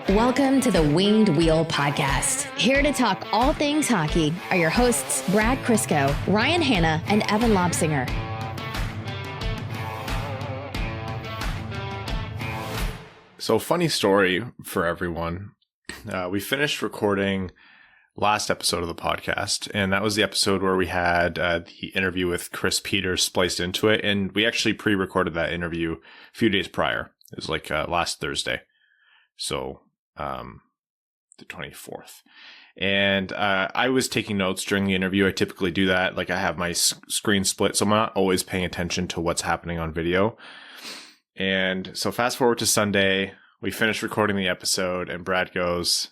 Welcome to the Winged Wheel Podcast. Here to talk all things hockey are your hosts, Brad Crisco, Ryan Hanna, and Evan Lobsinger. So, funny story for everyone. We finished recording last episode of the podcast, and that was the episode where we had the interview with Chris Peters spliced into it, and we actually pre-recorded that interview a few days prior. It was like last Thursday, so the 24th. And I was taking notes during the interview. I typically do that. Like, I have my screen split, so I'm not always paying attention to what's happening on video. And so fast forward to Sunday, we finished recording the episode, and Brad goes,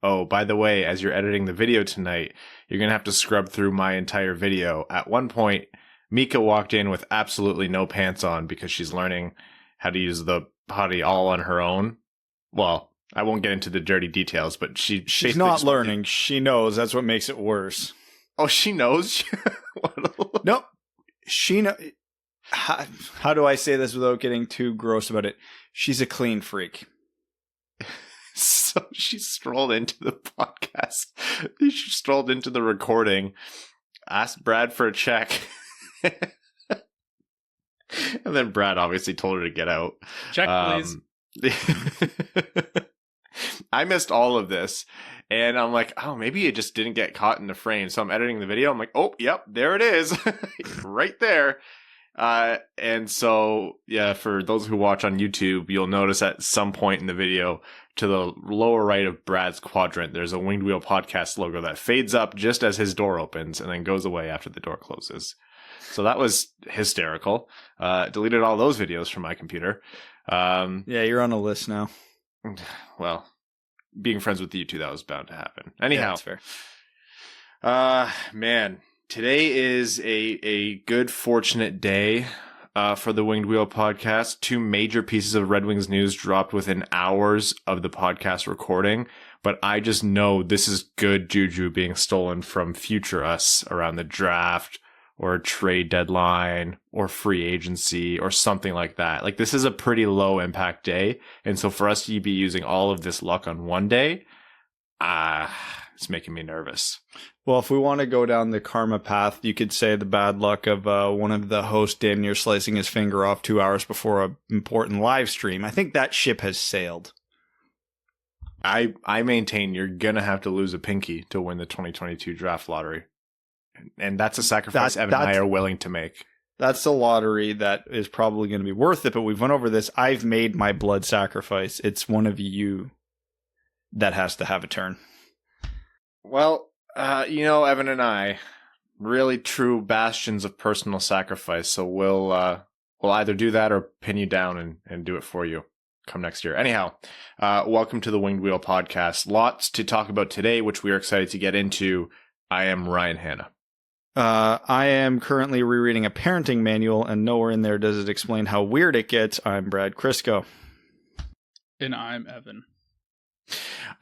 "Oh, by the way, as you're editing the video tonight, you're going to have to scrub through my entire video." At one point, Mika walked in with absolutely no pants on because she's learning how to use the potty all on her own. Well, I won't get into the dirty details, but she's not learning. She knows. That's what makes it worse. Oh, she knows? Nope. She knows. How do I say this without getting too gross about it? She's a clean freak. So she strolled into the podcast. She strolled into the recording, asked Brad for a check. And then Brad obviously told her to get out. Check, please. I missed all of this. And I'm like, oh, maybe it just didn't get caught in the frame. So I'm editing the video. I'm like, oh, yep, there it is. Right there. And so, yeah, for those who watch on YouTube, you'll notice at some point in the video to the lower right of Brad's quadrant, there's a Winged Wheel Podcast logo that fades up just as his door opens and then goes away after the door closes. So that was hysterical. Deleted all those videos from my computer. Yeah, you're on a list now. Well, being friends with you two, that was bound to happen. Anyhow, yeah, that's fair. Man. Today is a good, fortunate day for the Winged Wheel Podcast. Two major pieces of Red Wings news dropped within hours of the podcast recording, but I just know this is good juju being stolen from future us around the draft or trade deadline or free agency or something like that. Like, this is a pretty low impact day, and so for us to be using all of this luck on one day, it's making me nervous. Well, if we want to go down the karma path, you could say the bad luck of one of the hosts damn near slicing his finger off 2 hours before an important live stream. I think that ship has sailed. I maintain you're going to have to lose a pinky to win the 2022 draft lottery. And that's a sacrifice Evan and I are willing to make. That's a lottery that is probably going to be worth it, but we've went over this. I've made my blood sacrifice. It's one of you that has to have a turn. Well, Evan and I, really true bastions of personal sacrifice. So we'll either do that or pin you down and do it for you come next year. Anyhow, welcome to the Winged Wheel Podcast. Lots to talk about today, which we are excited to get into. I am Ryan Hanna. I am currently rereading a parenting manual, and nowhere in there does it explain how weird it gets. I'm Brad Crisco. And I'm Evan.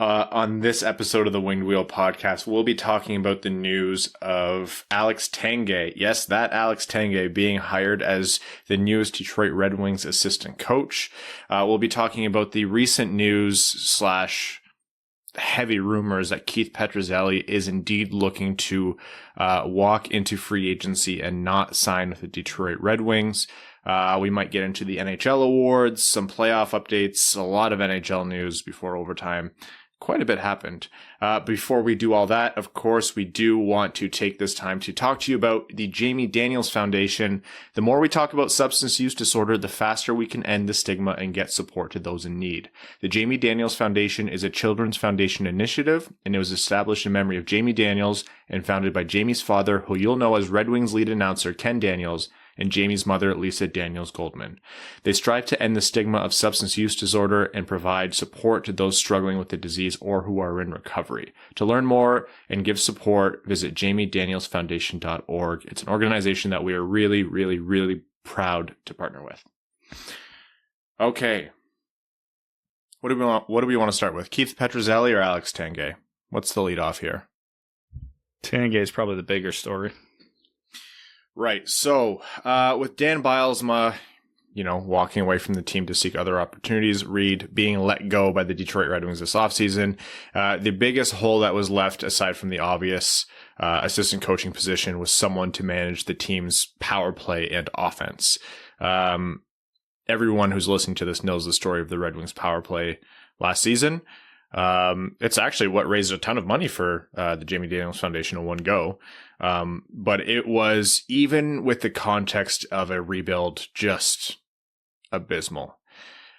On this episode of the Winged Wheel Podcast, we'll be talking about the news of Alex Tanguay. Yes, that Alex Tanguay being hired as the newest Detroit Red Wings assistant coach. We'll be talking about the recent news / heavy rumors that Keith Petruzzelli is indeed looking to walk into free agency and not sign with the Detroit Red Wings. We might get into the NHL Awards, some playoff updates, a lot of NHL news before overtime. Quite a bit happened. Before we do all that, of course, we do want to take this time to talk to you about the Jamie Daniels Foundation. The more we talk about substance use disorder, the faster we can end the stigma and get support to those in need. The Jamie Daniels Foundation is a children's foundation initiative, and it was established in memory of Jamie Daniels and founded by Jamie's father, who you'll know as Red Wings lead announcer Ken Daniels, and Jamie's mother, Lisa Daniels Goldman. They strive to end the stigma of substance use disorder and provide support to those struggling with the disease or who are in recovery. To learn more and give support, visit jamiedanielsfoundation.org. It's an organization that we are really, really, really proud to partner with. Okay. What do we want to start with? Keith Petruzzelli or Alex Tanguay? What's the lead off here? Tanguay is probably the bigger story. Right. So, with Dan Bylsma, walking away from the team to seek other opportunities. Reed being let go by the Detroit Red Wings this offseason. The biggest hole that was left, aside from the obvious assistant coaching position, was someone to manage the team's power play and offense. Everyone who's listening to this knows the story of the Red Wings power play last season. It's actually what raised a ton of money for the Jamie Daniels Foundation in one go. But it was, even with the context of a rebuild, just abysmal.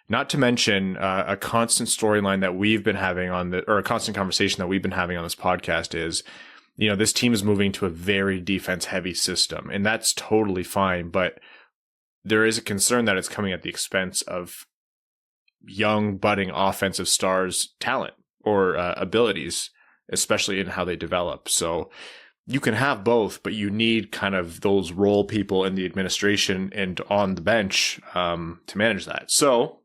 Not to mention a constant storyline that we've been having a constant conversation that we've been having on this podcast is, this team is moving to a very defense heavy system, and that's totally fine. But there is a concern that it's coming at the expense of young budding offensive stars' talent or abilities, especially in how they develop. So you can have both, but you need kind of those role people in the administration and on the bench to manage that. So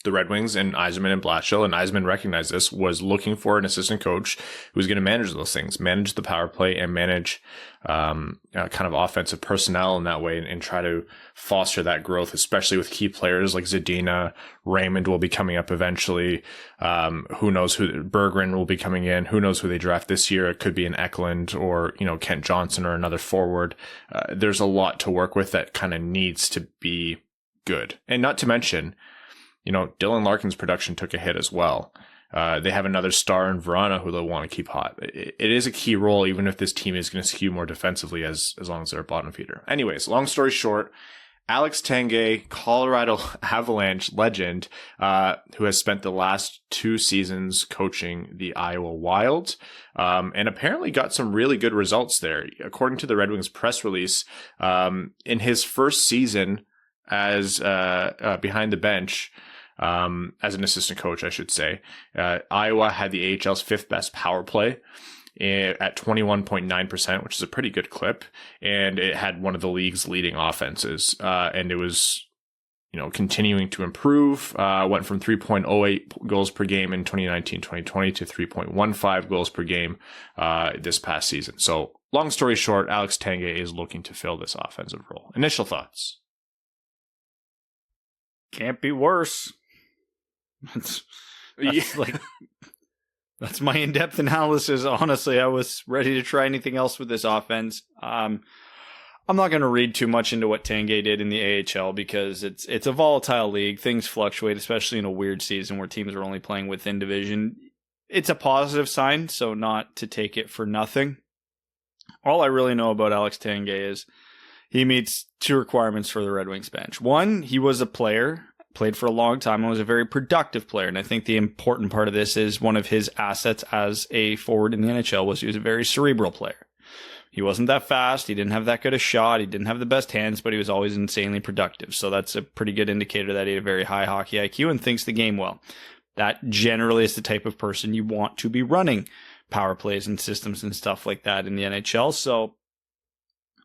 the Red Wings and Yzerman and Blatchell, and Yzerman recognized this, was looking for an assistant coach who was going to manage those things, manage the power play and manage kind of offensive personnel in that way, and try to foster that growth, especially with key players like Zadina. Raymond will be coming up eventually. Who knows who Berggren will be coming in. Who knows who they draft this year? It could be an Eklund or, Kent Johnson or another forward. There's a lot to work with that kind of needs to be good. And not to mention, Dylan Larkin's production took a hit as well. They have another star in Verana who they'll want to keep hot. It is a key role, even if this team is going to skew more defensively as long as they're a bottom feeder. Anyways, long story short, Alex Tanguay, Colorado Avalanche legend, who has spent the last 2 seasons coaching the Iowa Wild, and apparently got some really good results there. According to the Red Wings press release, in his first season as behind the bench, as an assistant coach, I should say, Iowa had the AHL's 5th best power play at 21.9%, which is a pretty good clip. And it had one of the league's leading offenses. And it was, continuing to improve, went from 3.08 goals per game in 2019-2020 to 3.15 goals per game, this past season. So long story short, Alex Tanguay is looking to fill this offensive role. Initial thoughts? Can't be worse. That's my in-depth analysis. Honestly, I was ready to try anything else with this offense. I'm not going to read too much into what Tanguay did in the AHL because it's a volatile league. Things fluctuate, especially in a weird season where teams are only playing within division. It's a positive sign, so not to take it for nothing. All I really know about Alex Tanguay is he meets 2 requirements for the Red Wings bench. One, he was a player, played for a long time, and was a very productive player. And I think the important part of this is one of his assets as a forward in the NHL was he was a very cerebral player. He wasn't that fast. He didn't have that good a shot. He didn't have the best hands, but he was always insanely productive. So that's a pretty good indicator that he had a very high hockey IQ and thinks the game well. That generally is the type of person you want to be running power plays and systems and stuff like that in the NHL. So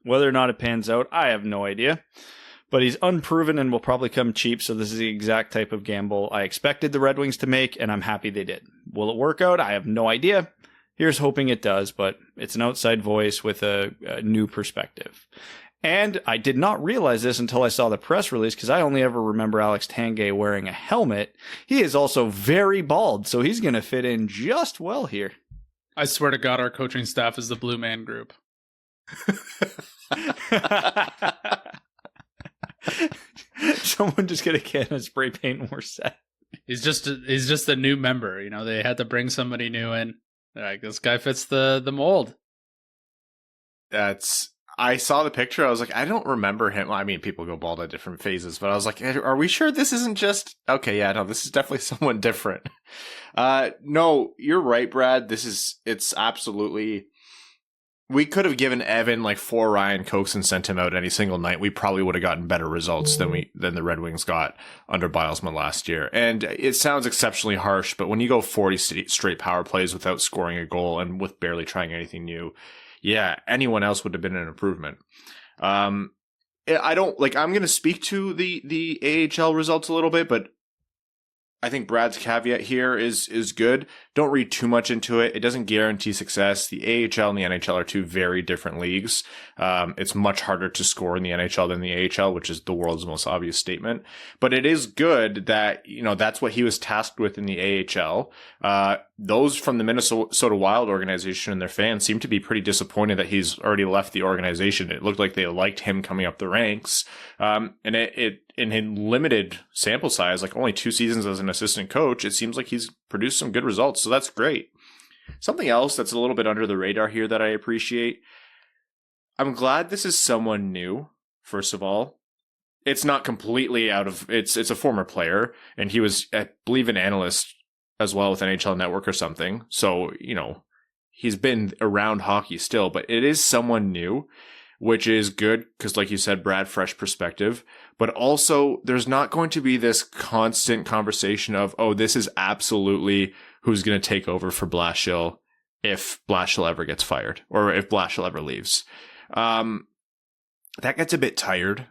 whether or not it pans out, I have no idea. But he's unproven and will probably come cheap, so this is the exact type of gamble I expected the Red Wings to make, and I'm happy they did. Will it work out? I have no idea. Here's hoping it does, but it's an outside voice with a new perspective. And I did not realize this until I saw the press release, because I only ever remember Alex Tanguay wearing a helmet. He is also very bald, so he's going to fit in just well here. I swear to God, our coaching staff is the Blue Man Group. Someone just get a can of spray paint and we're set. He's just a new member. They had to bring somebody new in. Like, this guy fits the mold. I saw the picture. I was like, I don't remember him. I mean, people go bald at different phases, but I was like, are we sure this isn't just... Okay, yeah, no, this is definitely someone different. No, you're right, Brad. It's absolutely... We could have given Evan like 4 Ryan Cokes and sent him out any single night. We probably would have gotten better results than the Red Wings got under Bilesman last year. And it sounds exceptionally harsh, but when you go 40 straight power plays without scoring a goal and with barely trying anything new, yeah, anyone else would have been an improvement. I'm going to speak to the AHL results a little bit, but I think Brad's caveat here is good. Don't read too much into it. It doesn't guarantee success. The AHL and the NHL are two very different leagues. It's much harder to score in the NHL than the AHL, which is the world's most obvious statement. But it is good that, that's what he was tasked with in the AHL. Those from the Minnesota Wild organization and their fans seem to be pretty disappointed that he's already left the organization. It looked like they liked him coming up the ranks. And it in limited sample size, like only 2 seasons as an assistant coach, it seems like he's produced some good results. So that's great. Something else that's a little bit under the radar here that I appreciate. I'm glad this is someone new, first of all. It's not completely out of, it's a former player, and he was, I believe, an analyst as well with NHL Network or something. So, he's been around hockey still, but it is someone new, which is good because, like you said, Brad, fresh perspective. But also, there's not going to be this constant conversation of, oh, this is absolutely who's going to take over for Blashill if Blashill ever gets fired or if Blashill ever leaves. That gets a bit tired.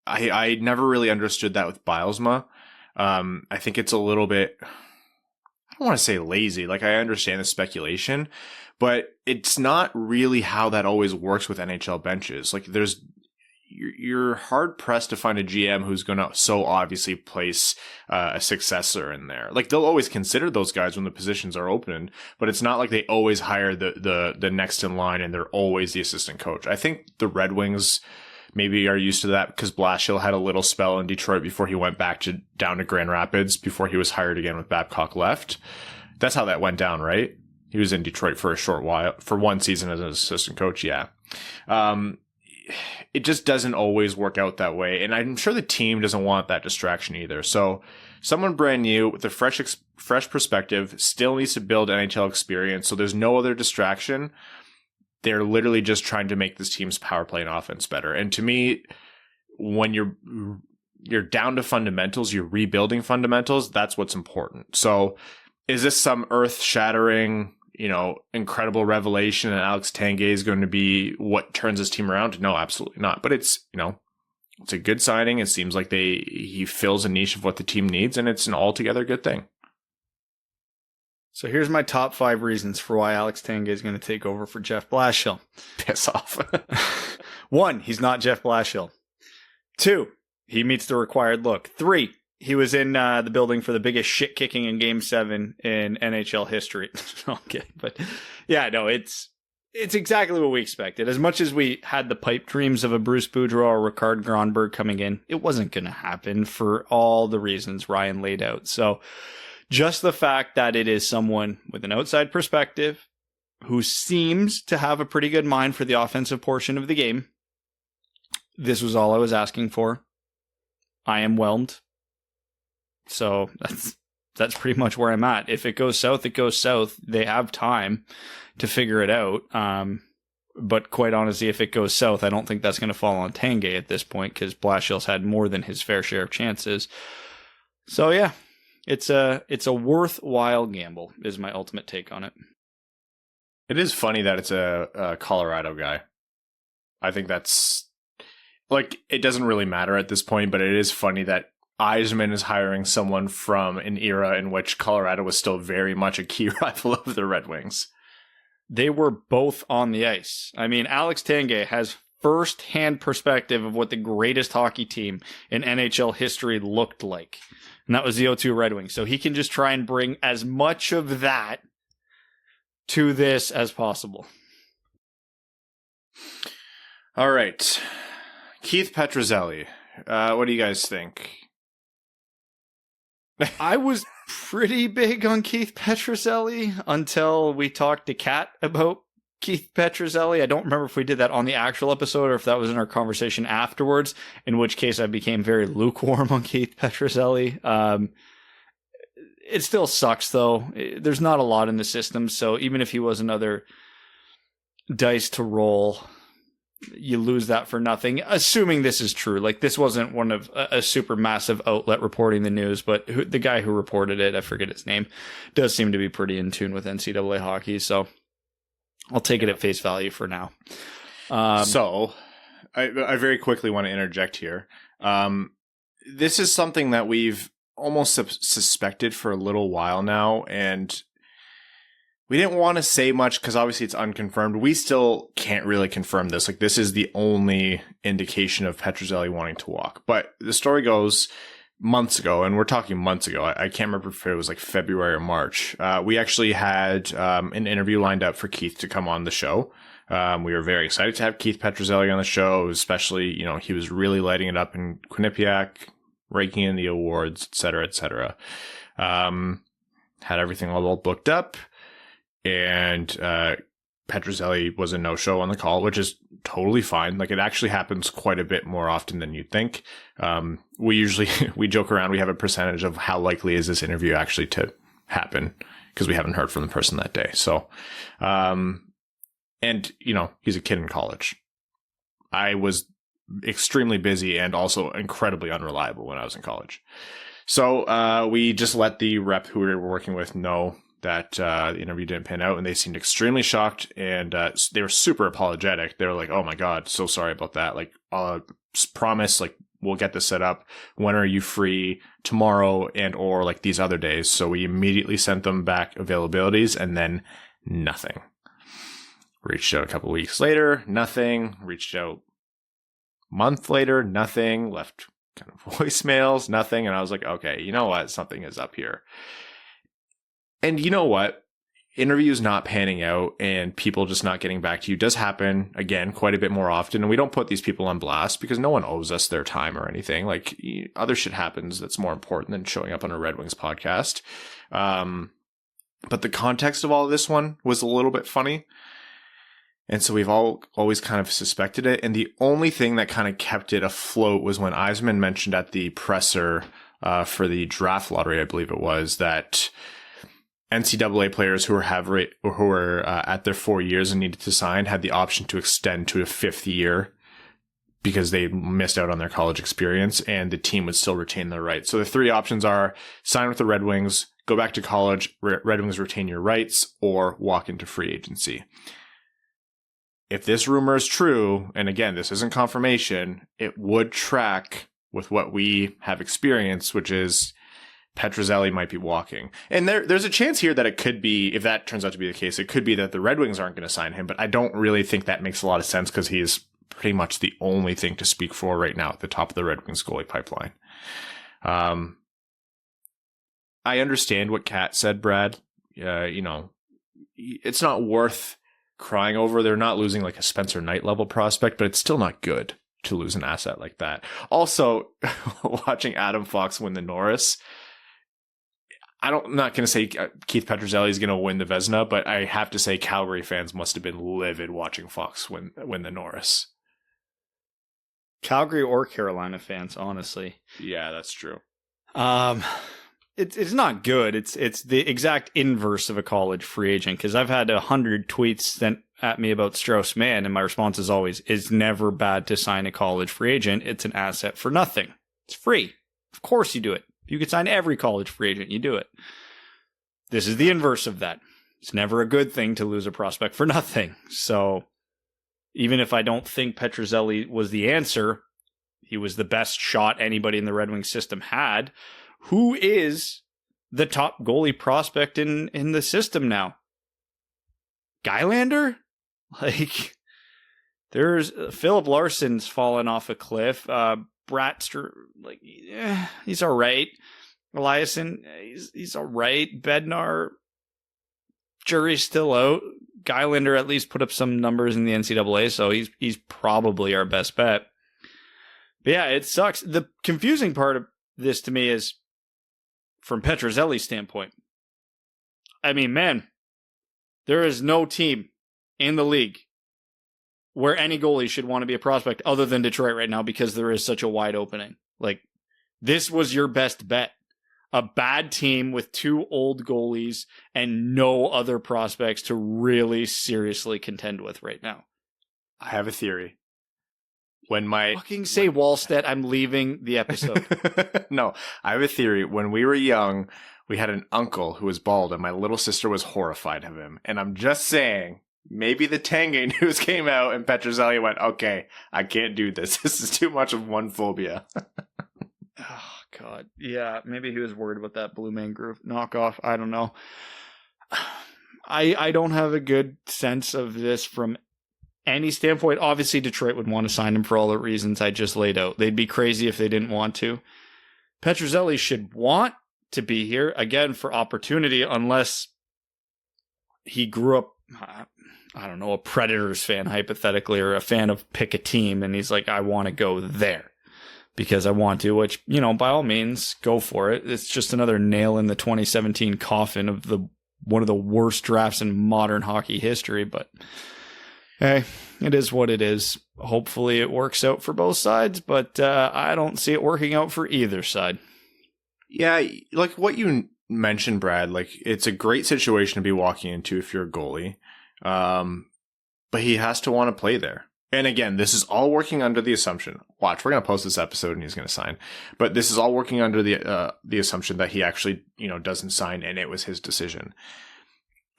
I never really understood that with Bylsma. I think it's a little bit, I don't want to say lazy. Like, I understand the speculation, but it's not really how that always works with NHL benches. Like, you're hard pressed to find a GM who's going to so obviously place a successor in there. Like, they'll always consider those guys when the positions are open, but it's not like they always hire the next in line and they're always the assistant coach. I think the Red Wings maybe are used to that because Blashill had a little spell in Detroit before he went back down to Grand Rapids before he was hired again with Babcock left. That's how that went down, right? He was in Detroit for a short while, for 1 season as an assistant coach. Yeah. It just doesn't always work out that way. And I'm sure the team doesn't want that distraction either. So someone brand new with a fresh perspective still needs to build NHL experience. So there's no other distraction. They're literally just trying to make this team's power play and offense better. And to me, when you're down to fundamentals, you're rebuilding fundamentals, that's what's important. So is this some earth-shattering, incredible revelation and Alex Tanguay is going to be what turns his team around? No, absolutely not. But it's a good signing. It seems like he fills a niche of what the team needs, and it's an altogether good thing. So here's my top 5 reasons for why Alex Tanguay is going to take over for Jeff Blashill. Piss off. 1, he's not Jeff Blashill. 2, he meets the required look. 3, he was in the building for the biggest shit kicking in Game 7 in NHL history. Okay, but yeah, no, it's exactly what we expected. As much as we had the pipe dreams of a Bruce Boudreau or Ricard Gronberg coming in, it wasn't going to happen for all the reasons Ryan laid out. So just the fact that it is someone with an outside perspective who seems to have a pretty good mind for the offensive portion of the game. This was all I was asking for. I am whelmed. So that's pretty much where I'm at. If it goes south, it goes south. They have time to figure it out. But quite honestly, if it goes south, I don't think that's going to fall on Tanguay at this point because Blashill's had more than his fair share of chances. So yeah, it's a worthwhile gamble is my ultimate take on it. It is funny that it's a Colorado guy. I think that's it doesn't really matter at this point, but it is funny that Yzerman is hiring someone from an era in which Colorado was still very much a key rival of the Red Wings. They were both on the ice. I mean, Alex Tanguay has first-hand perspective of what the greatest hockey team in NHL history looked like. And that was the 0-2 Red Wings. So he can just try and bring as much of that to this as possible. All right. Keith Petruzzelli. What do you guys think? I was pretty big on Keith Petruzzelli until we talked to Kat about Keith Petruzzelli. I don't remember if we did that on the actual episode or if that was in our conversation afterwards, in which case I became very lukewarm on Keith Petruzzelli. It still sucks, though. There's not a lot in the system, so even if he was another dice to roll, you lose that for nothing, assuming this is true. Like, this wasn't one of a super massive outlet reporting the news, but the guy who reported it, I forget his name, does seem to be pretty in tune with NCAA hockey, so I'll take it at face value for now. So, I very quickly want to interject here. This is something that we've almost suspected for a little while now, and we didn't want to say much because obviously it's unconfirmed. We still can't really confirm this. Like, this is the only indication of Petruzzelli wanting to walk. But the story goes months ago, and we're talking months ago. I can't remember if it was like February or March. We actually had an interview lined up for Keith to come on the show. We were very excited to have Keith Petruzzelli on the show, especially, he was really lighting it up in Quinnipiac, raking in the awards, et cetera, et cetera. Had everything all booked up. And Petruzzelli was a no-show on the call, which is totally fine. Like, it actually happens quite a bit more often than you'd think. We joke around. We have a percentage of how likely is this interview actually to happen because we haven't heard from the person that day. So, and he's a kid in college. I was extremely busy and also incredibly unreliable when I was in college. So we just let the rep who we were working with know that the interview didn't pan out, and they seemed extremely shocked, and they were super apologetic. They were like, "Oh my God, so sorry about that. Like, promise, like, we'll get this set up. When are you free? Tomorrow and or like these other days?" So we immediately sent them back availabilities, and then nothing. Reached out a couple weeks later, nothing. Reached out a month later, nothing. Left kind of voicemails, nothing. And I was like, okay, you know what? Something is up here. And you know what? Interviews not panning out and people just not getting back to you does happen, again, quite a bit more often. And we don't put these people on blast because no one owes us their time or anything. Like, other shit happens that's more important than showing up on a Red Wings podcast. But the context of all of this one was a little bit funny. And so we've always kind of suspected it. And the only thing that kind of kept it afloat was when Yzerman mentioned at the presser for the draft lottery, I believe it was, that NCAA players who were at their 4 years and needed to sign had the option to extend to a 5th year because they missed out on their college experience, and the team would still retain their rights. So the 3 options are sign with the Red Wings, go back to college, Red Wings retain your rights, or walk into free agency. If this rumor is true, and again, this isn't confirmation, it would track with what we have experienced, which is Petruzzelli might be walking. And there's a chance here that it could be, if that turns out to be the case, it could be that the Red Wings aren't going to sign him, but I don't really think that makes a lot of sense because he is pretty much the only thing to speak for right now at the top of the Red Wings goalie pipeline. I understand what Kat said, Brad. It's not worth crying over. They're not losing like a Spencer Knight level prospect, but it's still not good to lose an asset like that. Also, watching Adam Fox win the Norris, I'm not going to say Keith Petruzzelli is going to win the Vezina, but I have to say Calgary fans must have been livid watching Fox win the Norris. Calgary or Carolina fans, honestly. Yeah, that's true. It's not good. It's the exact inverse of a college free agent, because I've had 100 tweets sent at me about Strauss-Mann, and my response is always, it's never bad to sign a college free agent. It's an asset for nothing. It's free. Of course you do it. If you could sign every college free agent, you do it. This is the inverse of that. It's never a good thing to lose a prospect for nothing. So even if I don't think Petruzzelli was the answer, he was the best shot anybody in the Red Wings system had. Who is the top goalie prospect in the system now? Gylander? Like, there's Philip Larsson's fallen off a cliff. Bratster, like, he's all right. Eliasson, he's all right. Bednar, jury's still out. Gylander at least put up some numbers in the NCAA, so he's probably our best bet. But yeah, it sucks. The confusing part of this to me is, from Petruzzelli's standpoint, I mean, man, there is no team in the league where any goalie should want to be a prospect other than Detroit right now, because there is such a wide opening. Like, this was your best bet. A bad team with 2 old goalies and no other prospects to really seriously contend with right now. I have a theory. Fucking say Wallstedt, I'm leaving the episode. No, I have a theory. When we were young, we had an uncle who was bald, and my little sister was horrified of him. And I'm just saying, maybe the Tanguay news came out and Petruzzelli went, okay, I can't do this. This is too much of one phobia. Oh, God. Yeah, maybe he was worried about that Blue Man Group knockoff. I don't know. I don't have a good sense of this from any standpoint. Obviously, Detroit would want to sign him for all the reasons I just laid out. They'd be crazy if they didn't want to. Petruzzelli should want to be here, again, for opportunity, unless he grew up, I don't know, a Predators fan, hypothetically, or a fan of pick a team, and he's like, I want to go there because I want to, which, you know, by all means, go for it. It's just another nail in the 2017 coffin of one of the worst drafts in modern hockey history, but hey, it is what it is. Hopefully it works out for both sides, but I don't see it working out for either side. Yeah, like what you mentioned, Brad, like it's a great situation to be walking into if you're a goalie, but he has to want to play there. And again, this is all working under the assumption. Watch, we're going to post this episode and he's going to sign. But this is all working under the assumption that he actually, you know, doesn't sign and it was his decision.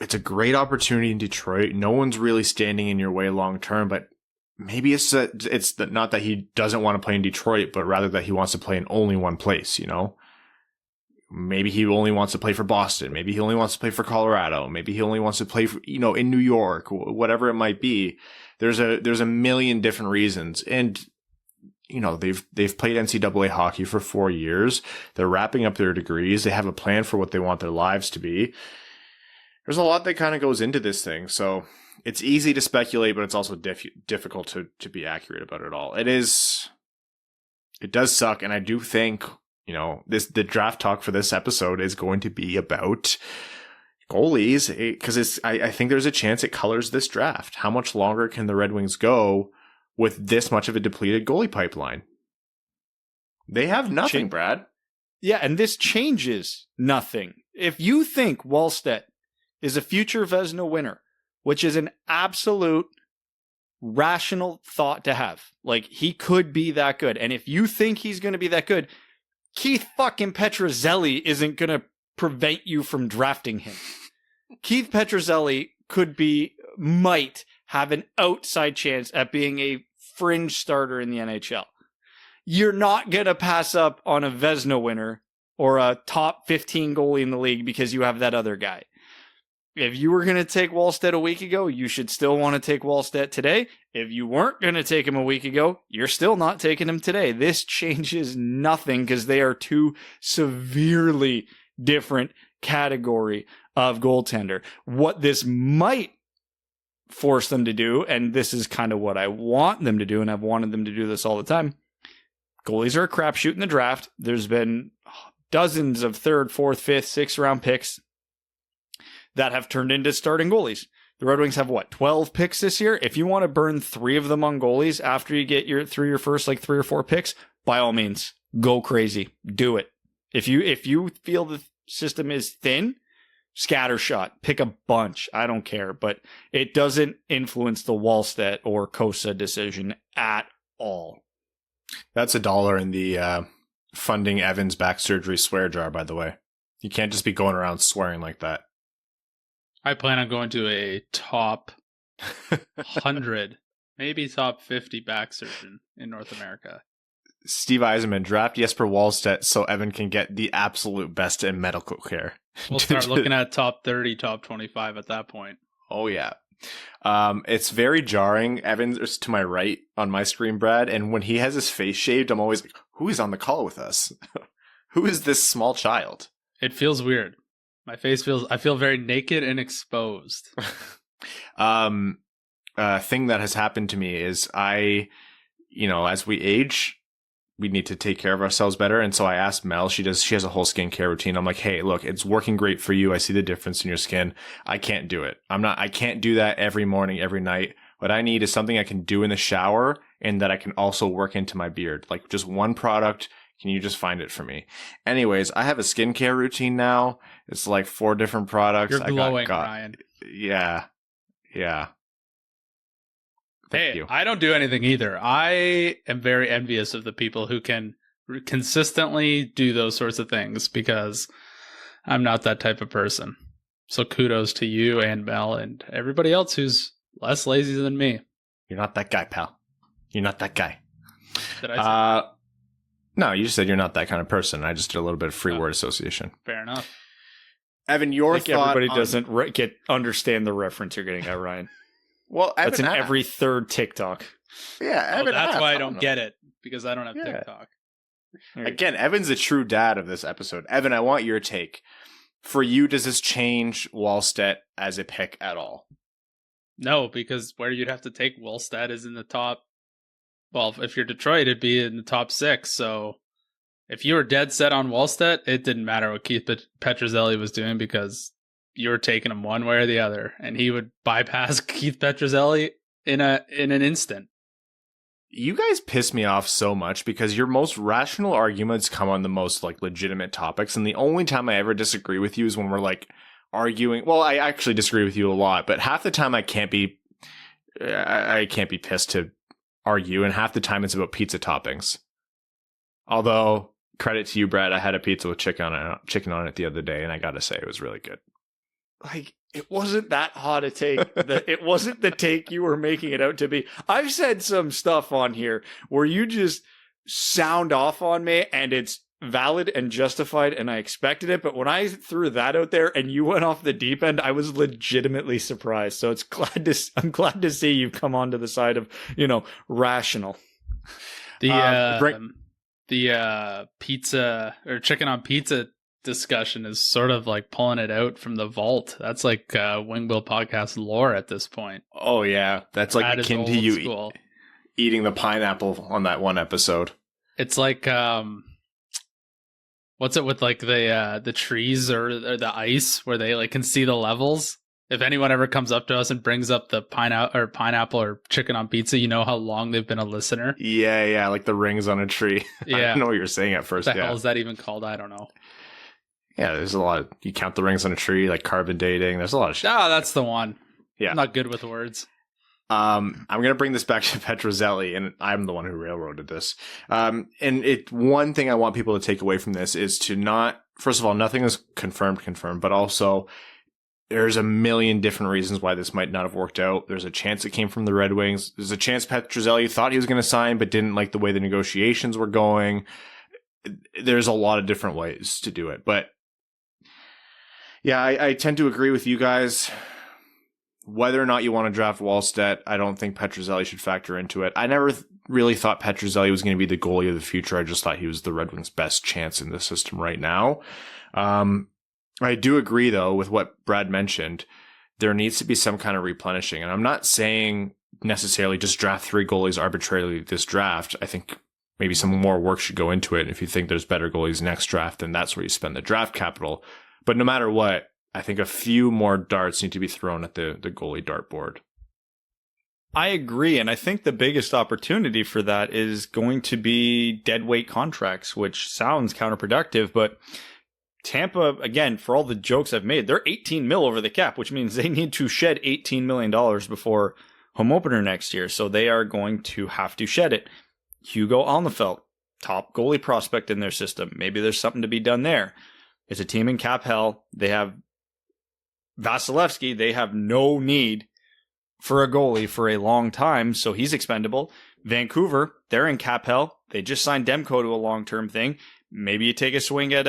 It's a great opportunity in Detroit. No one's really standing in your way long term, but maybe it's not that he doesn't want to play in Detroit, but rather that he wants to play in only one place, you know? Maybe he only wants to play for Boston. Maybe he only wants to play for Colorado. Maybe he only wants to play for, you know, in New York, whatever it might be. There's a million different reasons. And, you know, they've played NCAA hockey for 4 years. They're wrapping up their degrees. They have a plan for what they want their lives to be. There's a lot that kind of goes into this thing. So it's easy to speculate, but it's also difficult to be accurate about it all. It does suck. And I do think, you know, the draft talk for this episode is going to be about goalies, because I think there's a chance it colors this draft. How much longer can the Red Wings go with this much of a depleted goalie pipeline? They have nothing, Brad. Yeah, and this changes nothing. If you think Wallstedt is a future Vezina winner, which is an absolute rational thought to have, like he could be that good, and if you think he's going to be that good, Keith fucking Petruzzelli isn't going to prevent you from drafting him. Keith Petruzzelli might have an outside chance at being a fringe starter in the NHL. You're not going to pass up on a Vezina winner or a top 15 goalie in the league because you have that other guy. If you were going to take Wallstedt a week ago, you should still want to take Wallstedt today. If you weren't going to take him a week ago, you're still not taking him today. This changes nothing because they are two severely different category of goaltender. What this might force them to do, and this is kind of what I want them to do, and I've wanted them to do this all the time, goalies are a crapshoot in the draft. There's been dozens of 3rd, 4th, 5th, 6th round picks that have turned into starting goalies. The Red Wings have 12 picks this year? If you want to burn 3 of them on goalies after you get through your first 3 or 4 picks, by all means, go crazy. Do it. If you feel the system is thin, scattershot, pick a bunch. I don't care, but it doesn't influence the Wallstedt or Cossa decision at all. That's $1 in the funding Evan's back surgery swear jar, by the way. You can't just be going around swearing like that. I plan on going to a top 100, maybe top 50 back surgeon in North America. Steve Yzerman, draft Jesper Wallstedt so Evan can get the absolute best in medical care. We'll start looking at top 30, top 25 at that point. Oh, yeah. It's very jarring. Evan's to my right on my screen, Brad, and when he has his face shaved, I'm always like, who is on the call with us? Who is this small child? It feels weird. I feel very naked and exposed. Thing that has happened to me is as we age, we need to take care of ourselves better. And so I asked Mel, she has a whole skincare routine. I'm like, hey, look, it's working great for you. I see the difference in your skin. I can't do it. I can't do that every morning, every night. What I need is something I can do in the shower and that I can also work into my beard. Like just one product. Can you just find it for me? Anyways, I have a skincare routine now. It's 4 different products. You're glowing, Ryan. Yeah. Thank you. I don't do anything either. I am very envious of the people who can consistently do those sorts of things because I'm not that type of person. So kudos to you and Mel and everybody else who's less lazy than me. You're not that guy, pal. You're not that guy. Did I say No, you just said you're not that kind of person. I just did a little bit of free word association. Fair enough. Evan, your thought everybody on... doesn't understand the reference you're getting at, Ryan. Well, Evan, that's in every third TikTok. Yeah, Evan, that's why I don't get it, because I don't have Yeah. TikTok. Again, Evan's the true dad of this episode. Evan, I want your take. For you, does this change Wallstedt as a pick at all? No, because where you'd have to take Wallstedt is in the top. Well, if you're Detroit, it'd be in the top 6. So if you were dead set on Wallstedt, it didn't matter what Keith Petruzzelli was doing, because you were taking him one way or the other, and he would bypass Keith Petruzzelli in an instant. You guys piss me off so much because your most rational arguments come on the most like legitimate topics, and the only time I ever disagree with you is when we're like arguing. Well, I actually disagree with you a lot, but half the time I can't be pissed to argue, and half the time it's about pizza toppings. Although, credit to you, Brad, I had a pizza with chicken on it the other day, and I gotta say it was really good. Like, it wasn't that hot a take. It wasn't the take you were making it out to be. I've said some stuff on here where you just sound off on me, and it's valid and justified, and I expected it. But when I threw that out there and you went off the deep end, I was legitimately surprised. So I'm glad to see you come onto the side of, rational. The pizza or chicken on pizza discussion is sort of like pulling it out from the vault. That's like Wing Wheel podcast lore at this point. Oh yeah, that's like that akin to you eating the pineapple on that one episode. It's like what's it with like the trees or the ice where they like can see the levels? If anyone ever comes up to us and brings up the pineapple or chicken on pizza, you know how long they've been a listener. Yeah, like the rings on a tree. Yeah, I didn't know what you were saying at first. What the hell is that even called? I don't know. Yeah, there's a lot. You count the rings on a tree, like carbon dating. There's a lot of shit. Oh, that's the one. Yeah, I'm not good with words. I'm gonna bring this back to Petruzzelli, and I'm the one who railroaded this. And one thing I want people to take away from this is to not. First of all, nothing is confirmed, but also there's a million different reasons why this might not have worked out. There's a chance it came from the Red Wings. There's a chance Petruzzelli thought he was going to sign, but didn't like the way the negotiations were going. There's a lot of different ways to do it, but. Yeah, I tend to agree with you guys. Whether or not you want to draft Wallstedt, I don't think Petruzzelli should factor into it. I never really thought Petruzzelli was going to be the goalie of the future. I just thought he was the Red Wings' best chance in the system right now. I do agree, though, with what Brad mentioned. There needs to be some kind of replenishing. And I'm not saying necessarily just draft 3 goalies arbitrarily this draft. I think maybe some more work should go into it. If you think there's better goalies next draft, then that's where you spend the draft capital. But no matter what, I think a few more darts need to be thrown at the goalie dartboard. I agree, and I think the biggest opportunity for that is going to be deadweight contracts, which sounds counterproductive, but Tampa, again, for all the jokes I've made, they're $18 million over the cap, which means they need to shed $18 million before home opener next year, so they are going to have to shed it. Hugo Alnefelt, top goalie prospect in their system. Maybe there's something to be done there. It's a team in cap hell. They have Vasilevsky. They have no need for a goalie for a long time, so he's expendable. Vancouver, they're in cap hell. They just signed Demko to a long-term thing. Maybe you take a swing at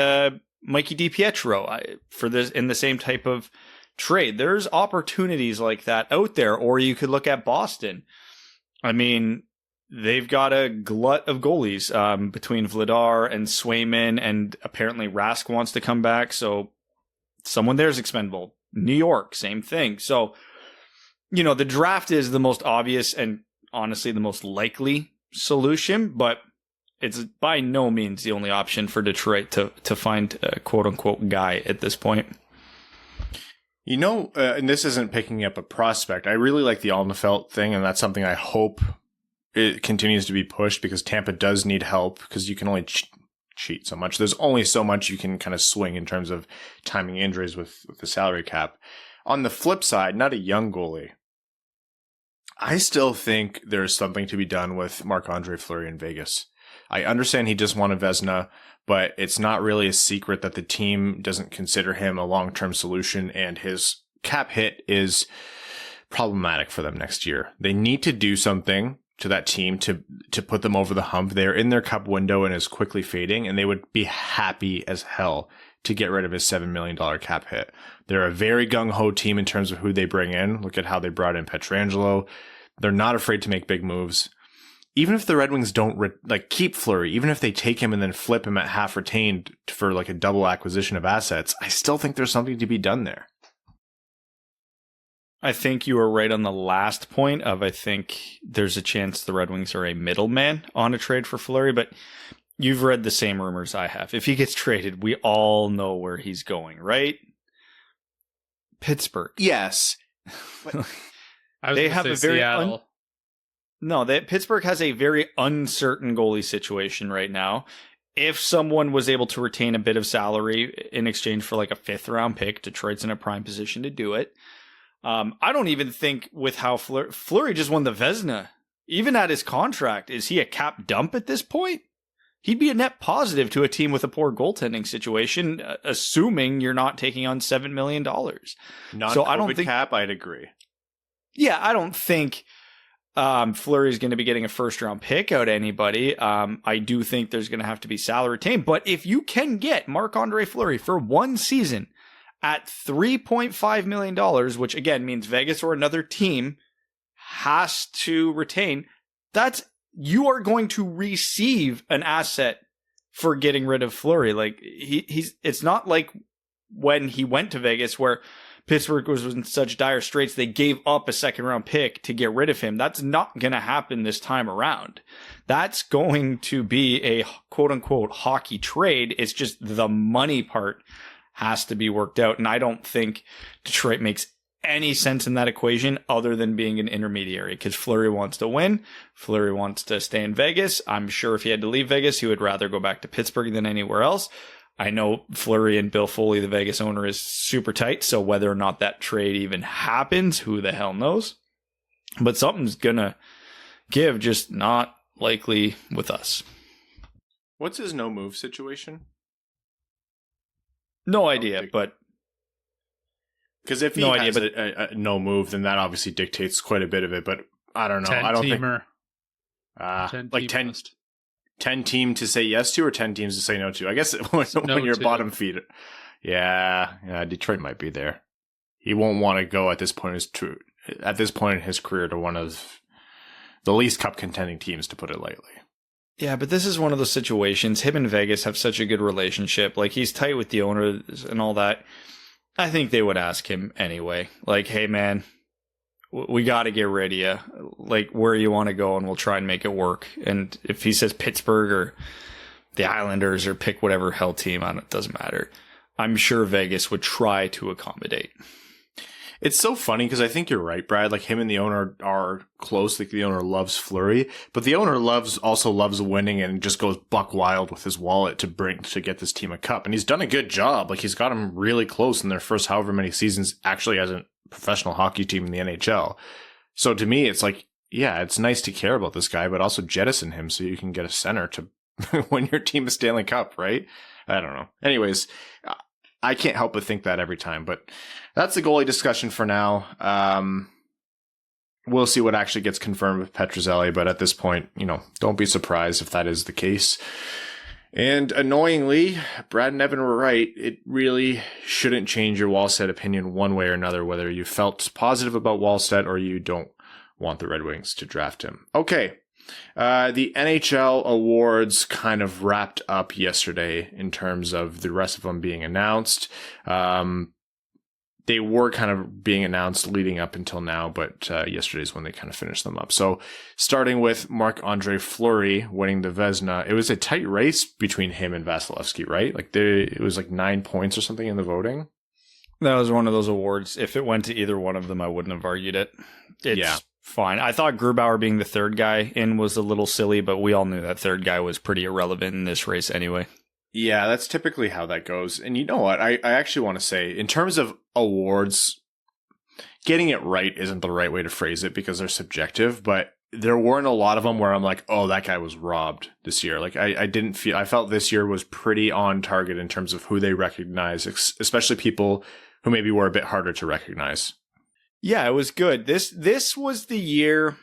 Mikey DiPietro for this in the same type of trade. There's opportunities like that out there, or you could look at Boston. I mean, they've got a glut of goalies between Vladar and Swayman, and apparently Rask wants to come back, so someone there is expendable. New York, same thing. So, the draft is the most obvious and honestly the most likely solution, but it's by no means the only option for Detroit to find a quote-unquote guy at this point. And this isn't picking up a prospect. I really like the Alnefelt thing, and that's something I hope it continues to be pushed, because Tampa does need help, because you can only cheat so much. There's only so much you can kind of swing in terms of timing injuries with the salary cap. On the flip side, not a young goalie. I still think there's something to be done with Marc-Andre Fleury in Vegas. I understand he just won a Vezina, but it's not really a secret that the team doesn't consider him a long-term solution, and his cap hit is problematic for them next year. They need to do something to that team to put them over the hump. They're in their cup window and is quickly fading, and they would be happy as hell to get rid of his $7 million cap hit. They're a very gung-ho team in terms of who they bring in. Look at how they brought in Pietrangelo. They're not afraid to make big moves. Even if the Red Wings don't keep Fleury, even if they take him and then flip him at half retained for like a double acquisition of assets, I still think there's something to be done there. I think you were right on the last point of, I think there's a chance the Red Wings are a middleman on a trade for Fleury, but you've read the same rumors I have. If he gets traded, we all know where he's going, right? Pittsburgh. Yes. They have a very Pittsburgh has a very uncertain goalie situation right now. If someone was able to retain a bit of salary in exchange for like a 5th round pick, Detroit's in a prime position to do it. I don't even think with how Fleury just won the Vezina, even at his contract, is he a cap dump at this point? He'd be a net positive to a team with a poor goaltending situation, assuming you're not taking on $7 million. So I don't think cap, I'd agree. Yeah, I don't think Fleury is going to be getting a 1st round pick out of anybody. I do think there's going to have to be salary retained. But if you can get Marc-Andre Fleury for one season at $3.5 million, which again means Vegas or another team has to retain, you are going to receive an asset for getting rid of Fleury. Like it's not like when he went to Vegas where Pittsburgh was in such dire straits they gave up a 2nd round pick to get rid of him. That's not going to happen this time around. That's going to be a quote unquote hockey trade. It's just the money part has to be worked out. And I don't think Detroit makes any sense in that equation other than being an intermediary, because Fleury wants to win. Fleury wants to stay in Vegas. I'm sure if he had to leave Vegas, he would rather go back to Pittsburgh than anywhere else. I know Fleury and Bill Foley, the Vegas owner, is super tight. So whether or not that trade even happens, who the hell knows? But something's going to give, just not likely with us. What's his no move situation? No idea, but because if he has a no move, then that obviously dictates quite a bit of it. But I don't know. I don't think like 10 team to say yes to, or 10 teams to say no to. I guess when you're bottom feeder, yeah, Detroit might be there. He won't want to go at this point in his career to one of the least cup contending teams, to put it lightly. Yeah, but this is one of those situations. Him and Vegas have such a good relationship. Like, he's tight with the owner and all that. I think they would ask him anyway. Like, hey, man, we got to get rid of you. Like, where you want to go, and we'll try and make it work. And if he says Pittsburgh or the Islanders or pick whatever hell team, it doesn't matter. I'm sure Vegas would try to accommodate. It's so funny because I think you're right, Brad. Like, him and the owner are close. Like, the owner loves Fleury, but the owner also loves winning and just goes buck wild with his wallet to get this team a cup. And he's done a good job. Like, he's got them really close in their first however many seasons actually as a professional hockey team in the NHL. So to me, it's like, yeah, it's nice to care about this guy, but also jettison him so you can get a center to win your team a Stanley Cup, right? I don't know. Anyways, I can't help but think that every time, but that's the goalie discussion for now. We'll see what actually gets confirmed with Petruzzelli, but at this point, don't be surprised if that is the case. And annoyingly, Brad and Evan were right. It really shouldn't change your Wallstedt opinion one way or another, whether you felt positive about Wallstedt or you don't want the Red Wings to draft him. Okay. The NHL Awards kind of wrapped up yesterday in terms of the rest of them being announced. They were kind of being announced leading up until now, but yesterday's when they kind of finished them up. So starting with Marc-Andre Fleury winning the Vezina, it was a tight race between him and Vasilevsky, right? Like it was like 9 points or something in the voting. That was one of those awards. If it went to either one of them, I wouldn't have argued it. It's fine. I thought Grubauer being the third guy in was a little silly, but we all knew that third guy was pretty irrelevant in this race anyway. Yeah, that's typically how that goes. And you know what? I actually want to say, in terms of awards, getting it right isn't the right way to phrase it because they're subjective, but there weren't a lot of them where I'm like, oh, that guy was robbed this year. Like, I felt this year was pretty on target in terms of who they recognize, especially people who maybe were a bit harder to recognize. Yeah, it was good. This was the year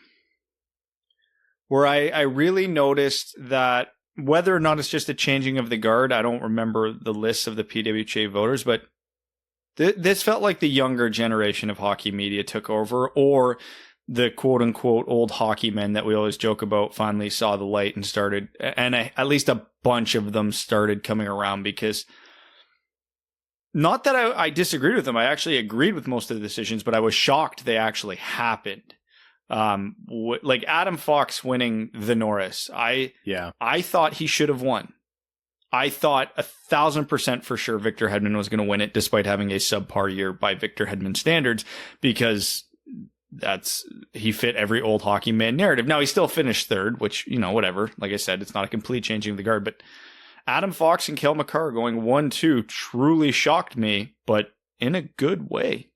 where I really noticed that whether or not it's just a changing of the guard, I don't remember the list of the PWHA voters, but this felt like the younger generation of hockey media took over, or the quote-unquote old hockey men that we always joke about finally saw the light and started, and at least a bunch of them started coming around, because not that I disagreed with them. I actually agreed with most of the decisions, but I was shocked they actually happened. Like Adam Fox winning the Norris. I thought he should have won. I thought 1,000% for sure Victor Hedman was going to win it, despite having a subpar year by Victor Hedman standards, because he fit every old hockey man narrative. Now, he still finished third, which, whatever. Like I said, it's not a complete changing of the guard, but Adam Fox and Cale Makar going 1-2 truly shocked me, but in a good way.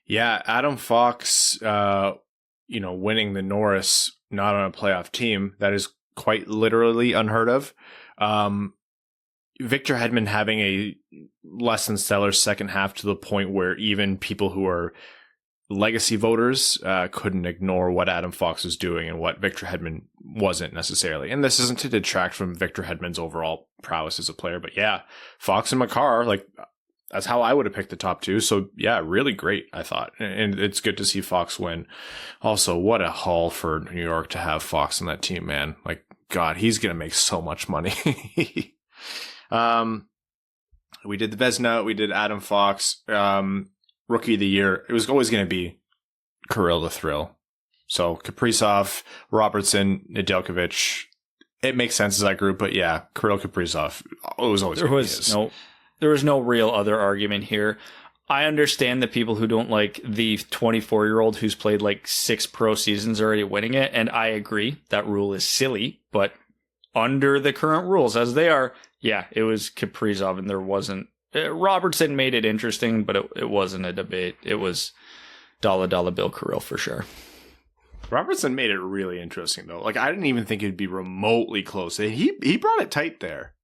Yeah, Adam Fox, winning the Norris, not on a playoff team, that is quite literally unheard of. Victor Hedman having a less than stellar second half, to the point where even people who are legacy voters couldn't ignore what Adam Fox was doing and what Victor Hedman wasn't necessarily. And this isn't to detract from Victor Hedman's overall prowess as a player, but yeah, Fox and Makar, like, that's how I would have picked the top two. So yeah, really great, I thought. And it's good to see Fox win. Also, what a haul for New York to have Fox on that team, man. Like, God, he's going to make so much money. We did the Vezina, we did Adam Fox. Rookie of the year, it was always going to be Kirill the Thrill. So Kaprizov, Robertson, Nedeljkovic, it makes sense as that group, but yeah, Kirill Kaprizov, it was always there was no real other argument here. I understand the people who don't like the 24-year-old who's played like 6 pro seasons already winning it, and I agree, that rule is silly, but under the current rules as they are, yeah, it was Kaprizov, and there wasn't. Robertson made it interesting, but it wasn't a debate. It was dollar Bill Kirill for sure. Robertson made it really interesting, though. Like, I didn't even think it'd be remotely close. He brought it tight there.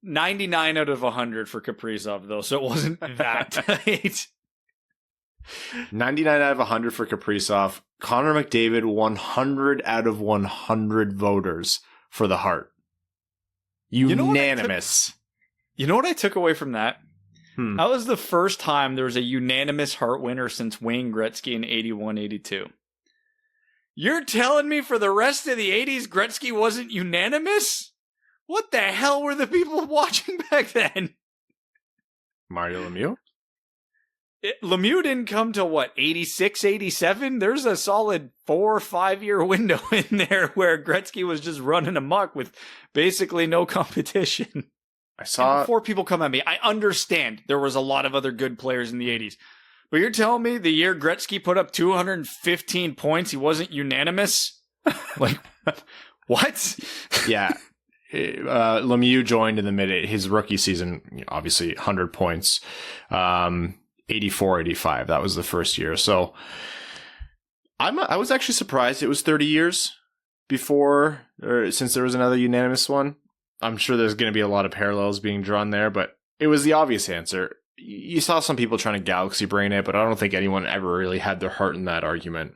99 out of 100 for Kaprizov, though, so it wasn't that tight. 99 out of 100 for Kaprizov. Connor McDavid, 100 out of 100 voters for the Hart. Unanimous. You know what I took away from that? That was the first time there was a unanimous Hart winner since Wayne Gretzky in 81-82. You're telling me for the rest of the 80s, Gretzky wasn't unanimous? What the hell were the people watching back then? Mario Lemieux? Lemieux didn't come to 86, 87? There's a solid 4 or 5 year window in there where Gretzky was just running amok with basically no competition. And before people come at me, I understand there was a lot of other good players in the 80s. But you're telling me the year Gretzky put up 215 points, he wasn't unanimous? Like, what? Yeah. Lemieux joined in the his rookie season, obviously 100 points, 84, 85. That was the first year. So I was actually surprised it was 30 years before, or since there was another unanimous one. I'm sure there's going to be a lot of parallels being drawn there, but it was the obvious answer. You saw some people trying to galaxy brain it, but I don't think anyone ever really had their heart in that argument.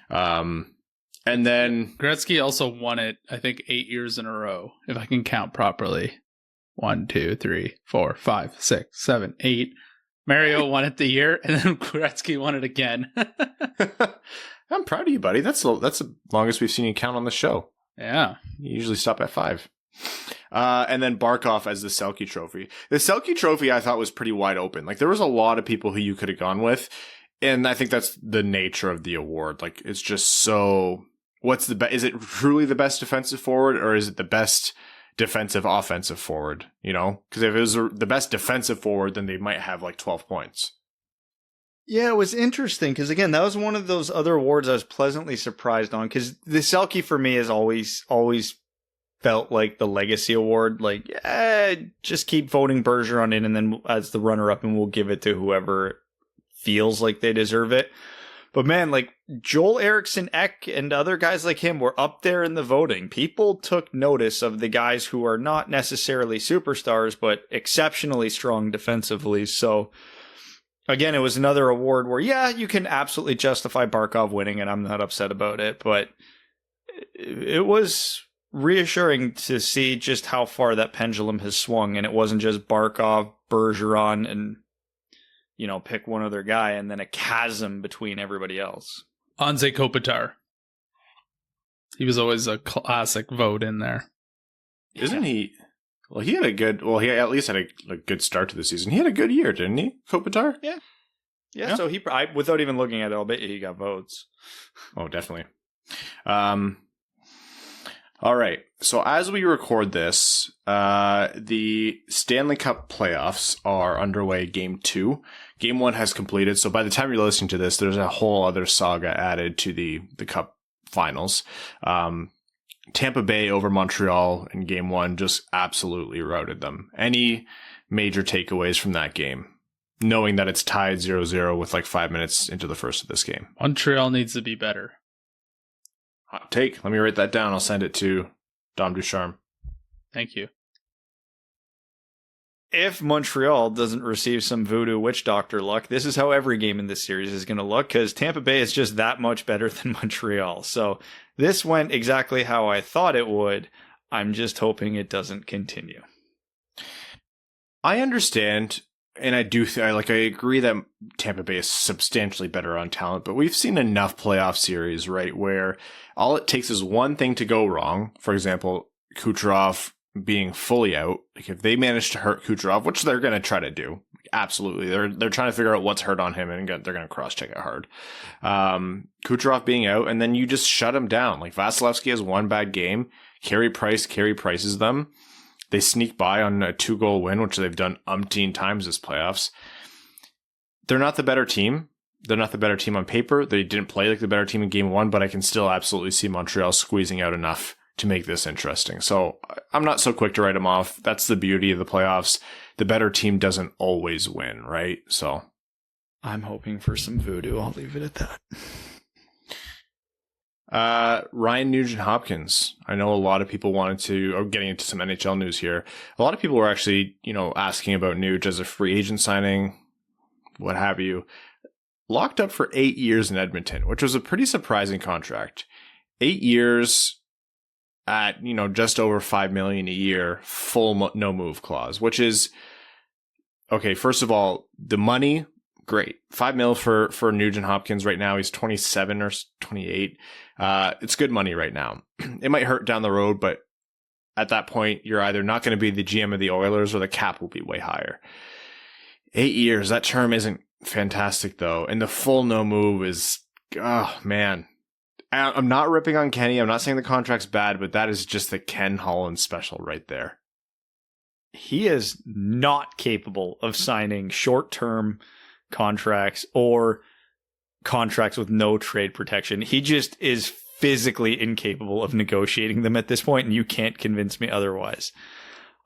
And then Gretzky also won it, I think, 8 years in a row, if I can count properly. 1, 2, 3, 4, 5, 6, 7, 8. Mario won it the year, and then Gretzky won it again. I'm proud of you, buddy. That's the longest we've seen you count on the show. Yeah. You usually stop at 5. And then Barkov as the Selke Trophy. The Selke Trophy I thought was pretty wide open. Like, there was a lot of people who you could have gone with, and I think that's the nature of the award. Like, it's just so... What's the best? Is it truly the best defensive forward, or is it the best defensive offensive forward? Because if it was the best defensive forward, then they might have like 12 points. Yeah, it was interesting because, again, that was one of those other awards I was pleasantly surprised on, because the Selke for me has always felt like the legacy award. Like, just keep voting Bergeron in, and then as the runner-up, and we'll give it to whoever feels like they deserve it. But man, like Joel Eriksson Ek and other guys like him were up there in the voting. People took notice of the guys who are not necessarily superstars, but exceptionally strong defensively. So again, it was another award where, yeah, you can absolutely justify Barkov winning, and I'm not upset about it. But it was reassuring to see just how far that pendulum has swung, and it wasn't just Barkov, Bergeron, and pick one other guy, and then a chasm between everybody else. Anze Kopitar. He was always a classic vote in there. Isn't he? Well, he at least had a good start to the season. He had a good year, didn't he, Kopitar? Yeah. So without even looking at it, I'll bet you he got votes. Oh, definitely. All right. So as we record this, the Stanley Cup playoffs are underway. Game 2. Game 1 has completed. So by the time you're listening to this, there's a whole other saga added to the Cup finals. Tampa Bay over Montreal in Game 1 just absolutely routed them. Any major takeaways from that game? Knowing that it's tied 0-0 with like 5 minutes into the first of this game. Montreal needs to be better. Hot take. Let me write that down. I'll send it to Dom Ducharme. Thank you. If Montreal doesn't receive some voodoo witch doctor luck, this is how every game in this series is going to look, because Tampa Bay is just that much better than Montreal. So this went exactly how I thought it would. I'm just hoping it doesn't continue. I understand, and I agree that Tampa Bay is substantially better on talent, but we've seen enough playoff series, right, where all it takes is one thing to go wrong. For example, Kucherov being fully out. Like if they manage to hurt Kucherov, which they're going to try to do, absolutely, they're trying to figure out what's hurt on him, and they're going to cross check it hard. Kucherov being out, and then you just shut him down. Like Vasilevsky has one bad game. Carey Prices them. They sneak by on a 2-goal win, which they've done umpteen times this playoffs. They're not the better team. They're not the better team on paper. They didn't play like the better team in Game 1, but I can still absolutely see Montreal squeezing out enough to make this interesting. So I'm not so quick to write them off. That's the beauty of the playoffs. The better team doesn't always win, right? So I'm hoping for some voodoo. I'll leave it at that. Ryan Nugent-Hopkins. I know a lot of people getting into some NHL news here. A lot of people were actually, asking about Nuge as a free agent signing, what have you. Locked up for 8 years in Edmonton, which was a pretty surprising contract. 8 years at, just over $5 million a year, full no move clause, which is okay. First of all, the money, great. $5 million for Nugent Hopkins right now. He's 27 or 28. It's good money right now. It might hurt down the road, but at that point, you're either not going to be the GM of the Oilers or the cap will be way higher. 8 years. That term isn't fantastic though. And the full no move is, oh man. I'm not ripping on Kenny. I'm not saying the contract's bad, but that is just the Ken Holland special right there. He is not capable of signing short-term contracts or contracts with no trade protection. He just is physically incapable of negotiating them at this point, and you can't convince me otherwise.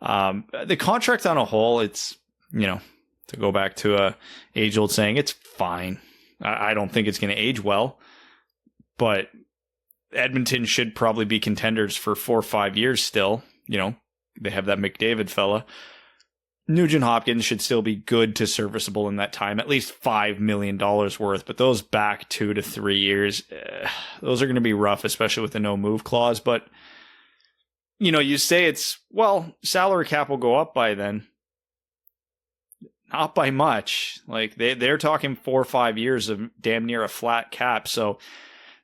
The contract on a whole, it's, to go back to a age-old saying, it's fine. I don't think it's going to age well. But Edmonton should probably be contenders for 4 or 5 years still. They have that McDavid fella. Nugent Hopkins should still be good to serviceable in that time, at least $5 million worth. But those back 2 to 3 years, those are going to be rough, especially with the no move clause. But, you say salary cap will go up by then. Not by much. Like they're talking 4 or 5 years of damn near a flat cap. So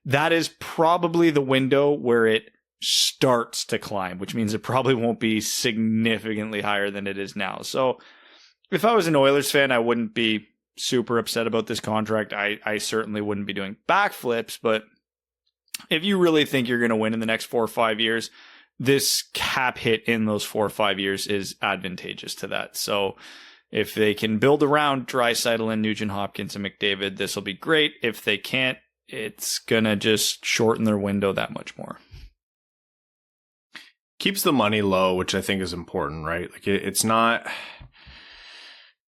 that is probably the window where it starts to climb, which means it probably won't be significantly higher than it is now. So if I was an Oilers fan, I wouldn't be super upset about this contract. I certainly wouldn't be doing backflips, but if you really think you're going to win in the next 4 or 5 years, this cap hit in those 4 or 5 years is advantageous to that. So if they can build around Draisaitl and Nugent Hopkins and McDavid, this will be great. If they can't, it's going to just shorten their window that much more. Keeps the money low, which I think is important, right? Like it's going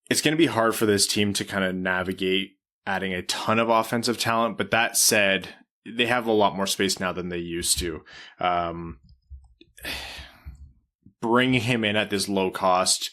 to be hard for this team to kind of navigate adding a ton of offensive talent. But that said, they have a lot more space now than they used to. Bringing him in at this low cost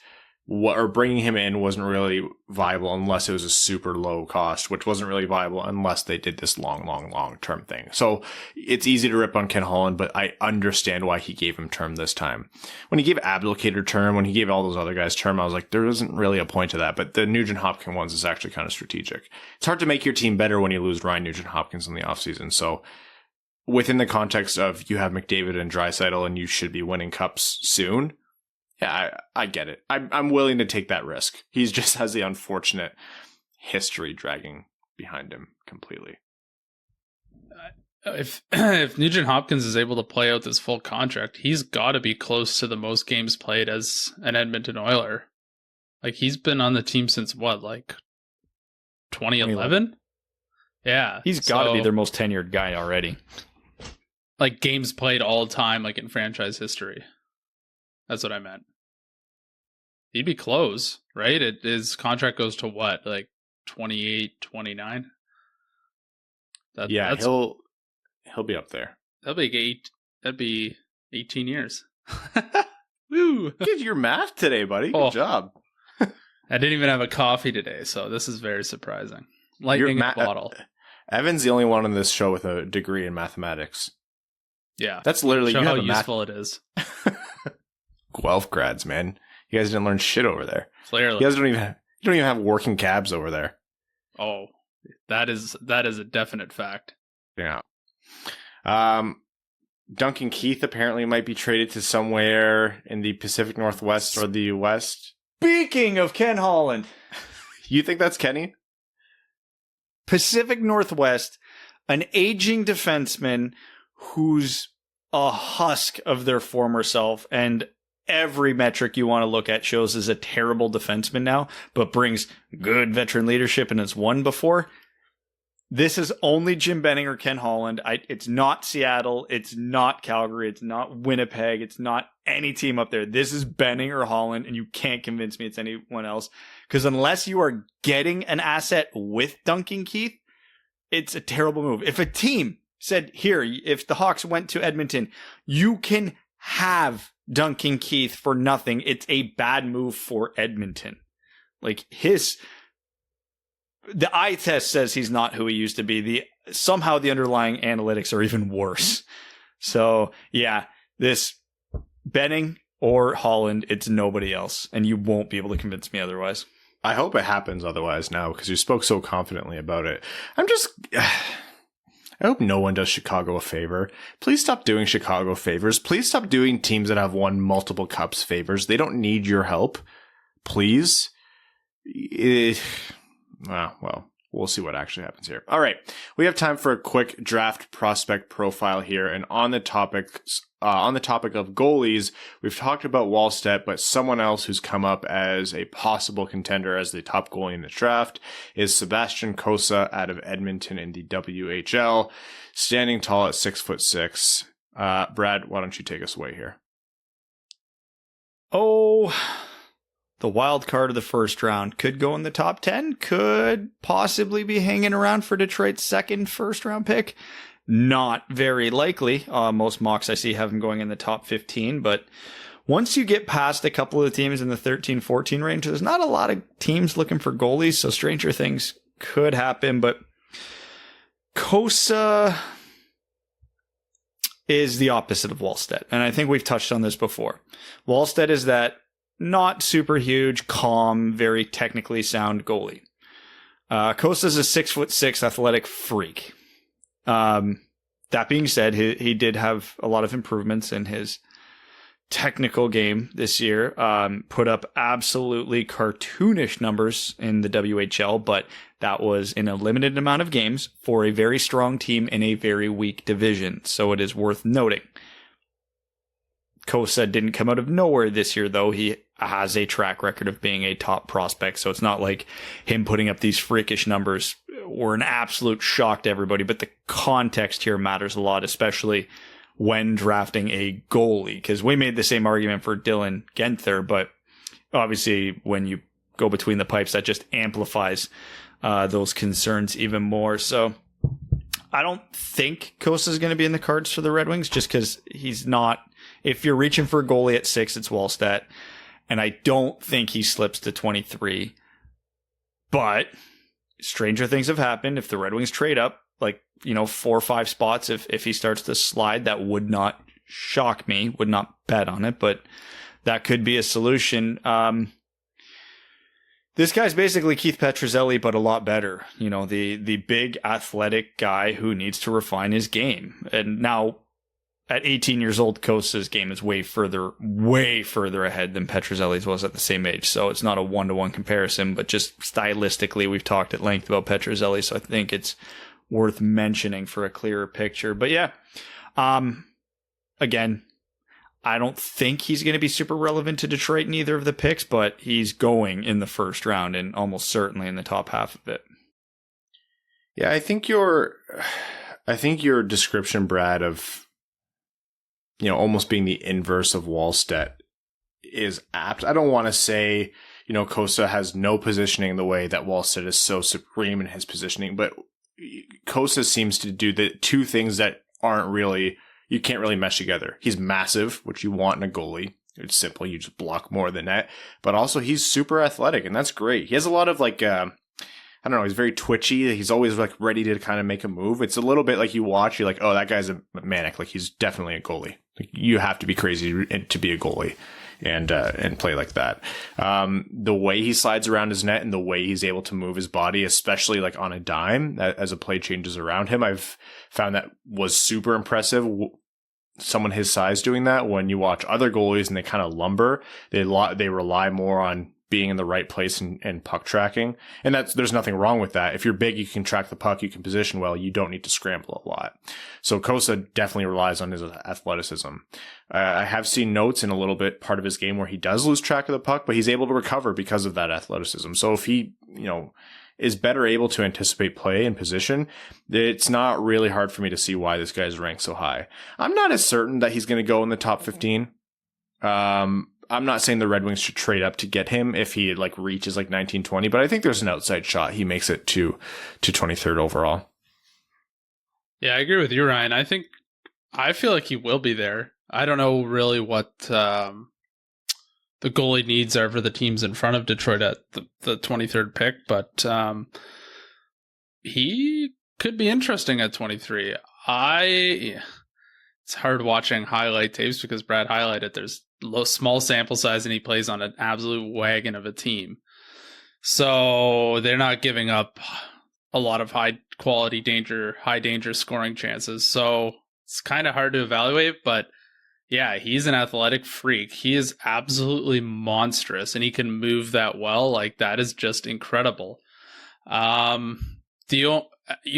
bringing him in wasn't really viable unless it was a super low cost, which wasn't really viable unless they did this long term thing. So it's easy to rip on Ken Holland, but I understand why he gave him term this time. When he gave Abdelkader term, when he gave all those other guys term, I was like, there isn't really a point to that. But the Nugent Hopkins ones is actually kind of strategic. It's hard to make your team better when you lose Ryan Nugent Hopkins in the offseason. So within the context of you have McDavid and Draisaitl and you should be winning cups soon, yeah, I get it. I'm willing to take that risk. He just has the unfortunate history dragging behind him completely. If Nugent Hopkins is able to play out this full contract, he's got to be close to the most games played as an Edmonton Oiler. Like, he's been on the team since what, like 2011? Yeah. He's got to be their most tenured guy already. Like, games played all the time, like in franchise history. That's what I meant. He'd be close, right? His contract goes to what, like 28, 29? Yeah, he'll be up there. That'd be 18 years. Woo! Get your math today, buddy. Good job. I didn't even have a coffee today, so this is very surprising. Lightning in a bottle. Evan's the only one on this show with a degree in mathematics. Yeah. That's literally how useful it is. Guelph grads, man. You guys didn't learn shit over there. Clearly. You guys don't even have working cabs over there. Oh, that is a definite fact. Yeah. Duncan Keith apparently might be traded to somewhere in the Pacific Northwest or the West. Speaking of Ken Holland. You think that's Kenny? Pacific Northwest, an aging defenseman who's a husk of their former self, and every metric you want to look at shows is a terrible defenseman now, but brings good veteran leadership and has won before. This is only Jim Benning or Ken Holland. It's not Seattle. It's not Calgary. It's not Winnipeg. It's not any team up there. This is Benning or Holland, and you can't convince me it's anyone else. Because unless you are getting an asset with Duncan Keith, it's a terrible move. If a team said, here, if the Hawks went to Edmonton, you can have Duncan Keith for nothing, it's a bad move for Edmonton. Like, the eye test says he's not who he used to be. Somehow the underlying analytics are even worse. So, yeah, this Benning or Holland, it's nobody else. And you won't be able to convince me otherwise. I hope it happens otherwise now, because you spoke so confidently about it. I hope no one does Chicago a favor. Please stop doing Chicago favors. Please stop doing teams that have won multiple cups favors. They don't need your help. Please. Well, we'll see what actually happens here. All right. We have time for a quick draft prospect profile here. And on the topic of goalies, we've talked about Wallstedt, but someone else who's come up as a possible contender as the top goalie in the draft is Sebastian Cossa out of Edmonton in the WHL, standing tall at 6'6". Brad, why don't you take us away here? Oh, the wild card of the first round could go in the top 10, could possibly be hanging around for Detroit's second first round pick. Not very likely. Most mocks I see have him going in the top 15, but once you get past a couple of the teams in the 13-14 range, there's not a lot of teams looking for goalies, so stranger things could happen, but Cossa is the opposite of Wallstedt, and I think we've touched on this before. Wallstedt is that not super huge, calm, very technically sound goalie. Cossa is a 6'6" athletic freak. That being said, he did have a lot of improvements in his technical game this year. Put up absolutely cartoonish numbers in the WHL, but that was in a limited amount of games for a very strong team in a very weak division. So it is worth noting. Cossa didn't come out of nowhere this year, though. He has a track record of being a top prospect, so it's not like him putting up these freakish numbers were an absolute shock to everybody, but the context here matters a lot, especially when drafting a goalie, because we made the same argument for Dylan Genther, but obviously when you go between the pipes, that just amplifies those concerns even more. So I don't think Cossa is going to be in the cards for the Red Wings, just because he's not. If you're reaching for a goalie at 6, it's Wallstedt. And I don't think he slips to 23. But stranger things have happened. If the Red Wings trade up, 4 or 5 spots, if he starts to slide, that would not shock me, would not bet on it, but that could be a solution. This guy's basically Keith Petruzzelli, but a lot better. The big athletic guy who needs to refine his game. And now, at 18 years old, Cossa's game is way further ahead than Petruzzelli's was at the same age. So it's not a one-to-one comparison, but just stylistically, we've talked at length about Petruzzelli, so I think it's worth mentioning for a clearer picture. But yeah, again, I don't think he's going to be super relevant to Detroit in either of the picks, but he's going in the first round and almost certainly in the top half of it. Yeah, I think your description, Brad, of almost being the inverse of Wallstedt is apt. I don't want to say Cossa has no positioning the way that Wallstedt is so supreme in his positioning, but Cossa seems to do the two things that you can't really mesh together. He's massive, which you want in a goalie. It's simple. You just block more than that. But also he's super athletic, and that's great. He has a lot of I don't know, he's very twitchy. He's always ready to kind of make a move. It's a little bit like you watch, you're like, oh, that guy's a manic. He's definitely a goalie. You have to be crazy to be a goalie and play like that. The way he slides around his net and the way he's able to move his body, especially on a dime as a play changes around him, I've found that was super impressive. Someone his size doing that. When you watch other goalies and they kind of lumber, they rely more on being in the right place and puck tracking. And there's nothing wrong with that. If you're big, you can track the puck, you can position well, you don't need to scramble a lot. So Cossa definitely relies on his athleticism. I have seen notes in a little bit part of his game where he does lose track of the puck, but he's able to recover because of that athleticism. So if he, is better able to anticipate play and position, it's not really hard for me to see why this guy's ranked so high. I'm not as certain that he's going to go in the top 15. I'm not saying the Red Wings should trade up to get him if he reaches 19-20, but I think there's an outside shot he makes it to 23rd overall. Yeah, I agree with you, Ryan. I feel like he will be there. I don't know really what the goalie needs are for the teams in front of Detroit at the 23rd pick, but he could be interesting at 23. It's hard watching highlight tapes because Brad highlighted there's small sample size and he plays on an absolute wagon of a team. So they're not giving up a lot of high danger scoring chances. So it's kind of hard to evaluate, but yeah, he's an athletic freak. He is absolutely monstrous and he can move that well. That is just incredible. You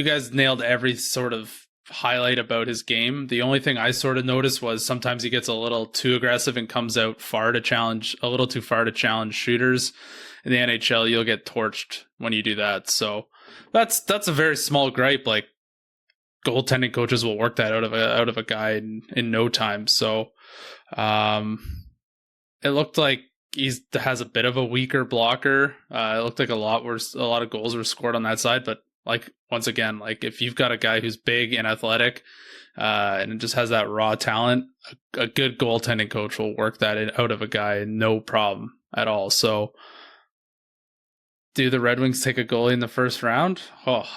guys nailed every sort of highlight about his game. The only thing I sort of noticed was sometimes he gets a little too aggressive and comes out a little too far to challenge shooters. In the NHL, you'll get torched when you do that. So that's a very small gripe. Goaltending coaches will work that out of a guy in no time. So it looked like he has a bit of a weaker blocker. It looked like a lot of goals were scored on that side, but once again, if you've got a guy who's big and athletic and just has that raw talent, a good goaltending coach will work that out of a guy, no problem at all. So do the Red Wings take a goalie in the first round? Oh,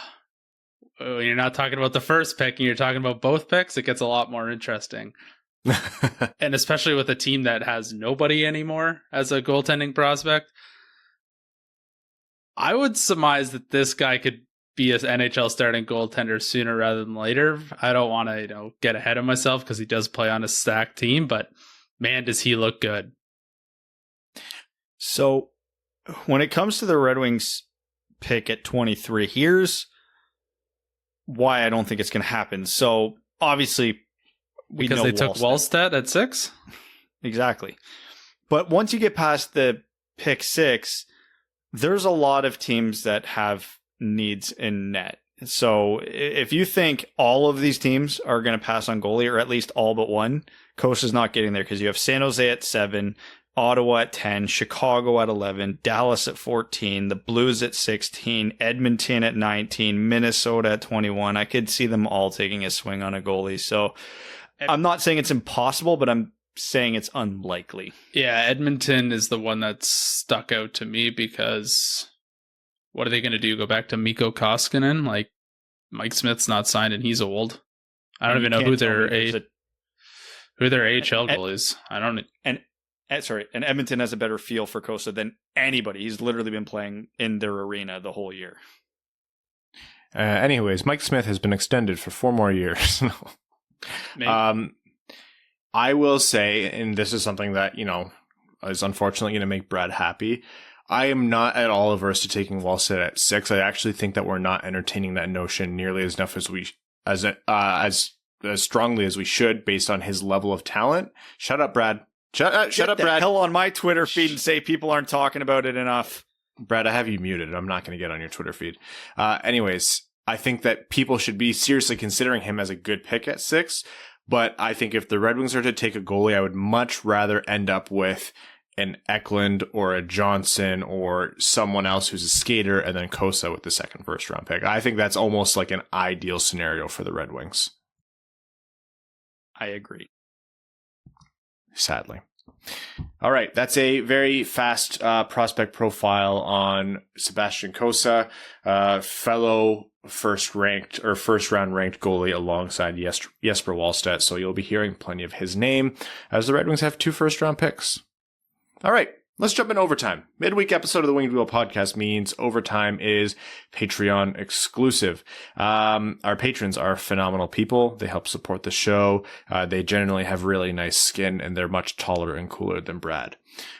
you're not talking about the first pick and you're talking about both picks. It gets a lot more interesting. And especially with a team that has nobody anymore as a goaltending prospect, I would surmise that this guy could be an NHL starting goaltender sooner rather than later. I don't want to, get ahead of myself because he does play on a stacked team, but man, does he look good. So when it comes to the Red Wings pick at 23, here's why I don't think it's going to happen. So obviously because they took Wallstedt at 6? Exactly. But once you get past the pick 6, there's a lot of teams that have needs in net. So if you think all of these teams are going to pass on goalie, or at least all but one, Cossa's not getting there because you have San Jose at 7, Ottawa at 10, Chicago at 11, Dallas at 14, the Blues at 16, Edmonton at 19, Minnesota at 21. I could see them all taking a swing on a goalie. So I'm not saying it's impossible, but I'm saying it's unlikely. Yeah, Edmonton is the one that's stuck out to me because what are they going to do? Go back to Mikko Koskinen? Like, Mike Smith's not signed and he's old. I don't even know who their AHL goal is. I don't. And Edmonton has a better feel for Cossa than anybody. He's literally been playing in their arena the whole year. Anyways, Mike Smith has been extended for 4 more years. I will say, and this is something that, is unfortunately going to make Brad happy. I am not at all averse to taking Wallstedt at 6. I actually think that we're not entertaining that notion nearly as enough as strongly as we should based on his level of talent. Shut up, Brad. Shut up, Brad. Hell on my Twitter feed and say people aren't talking about it enough. Brad, I have you muted. I'm not going to get on your Twitter feed. Anyways, I think that people should be seriously considering him as a good pick at 6. But I think if the Red Wings are to take a goalie, I would much rather end up with an Eklund or a Johnson or someone else who's a skater and then Cossa with the second first-round pick. I think that's almost like an ideal scenario for the Red Wings. I agree. Sadly. All right, that's a very fast prospect profile on Sebastian Cossa, fellow first-round ranked goalie alongside Jesper Wallstedt. So you'll be hearing plenty of his name as the Red Wings have 2 first-round picks. All right, let's jump in overtime. Midweek episode of the Winged Wheel podcast means overtime is Patreon exclusive. Our patrons are phenomenal people. They help support the show. They generally have really nice skin and they're much taller and cooler than Brad.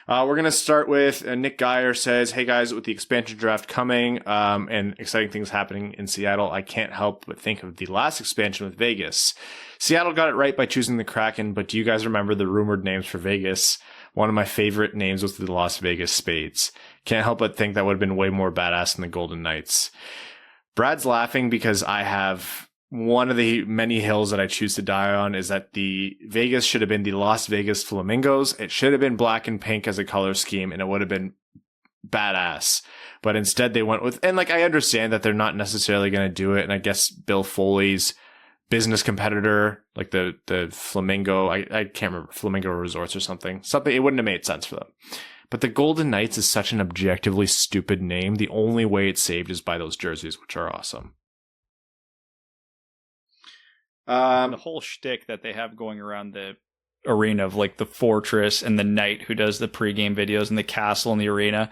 We're going to start with Nick Geyer says, hey guys, with the expansion draft coming and exciting things happening in Seattle, I can't help but think of the last expansion with Vegas. Seattle got it right by choosing the Kraken, but do you guys remember the rumored names for Vegas? One of my favorite names was the Las Vegas Spades. Can't help but think that would have been way more badass than the Golden Knights. Brad's laughing because I have one of the many hills that I choose to die on is that the Vegas should have been the Las Vegas Flamingos. It should have been black and pink as a color scheme and it would have been badass. But instead they went with, and like I understand that they're not necessarily going to do it. And I guess Bill Foley's business competitor, like the Flamingo, I can't remember, Flamingo Resorts or something, it wouldn't have made sense for them. But the Golden Knights is such an objectively stupid name. The only way it's saved is by those jerseys, which are awesome. The whole shtick that they have going around the arena of like the fortress and the knight who does the pregame videos and the castle in the arena.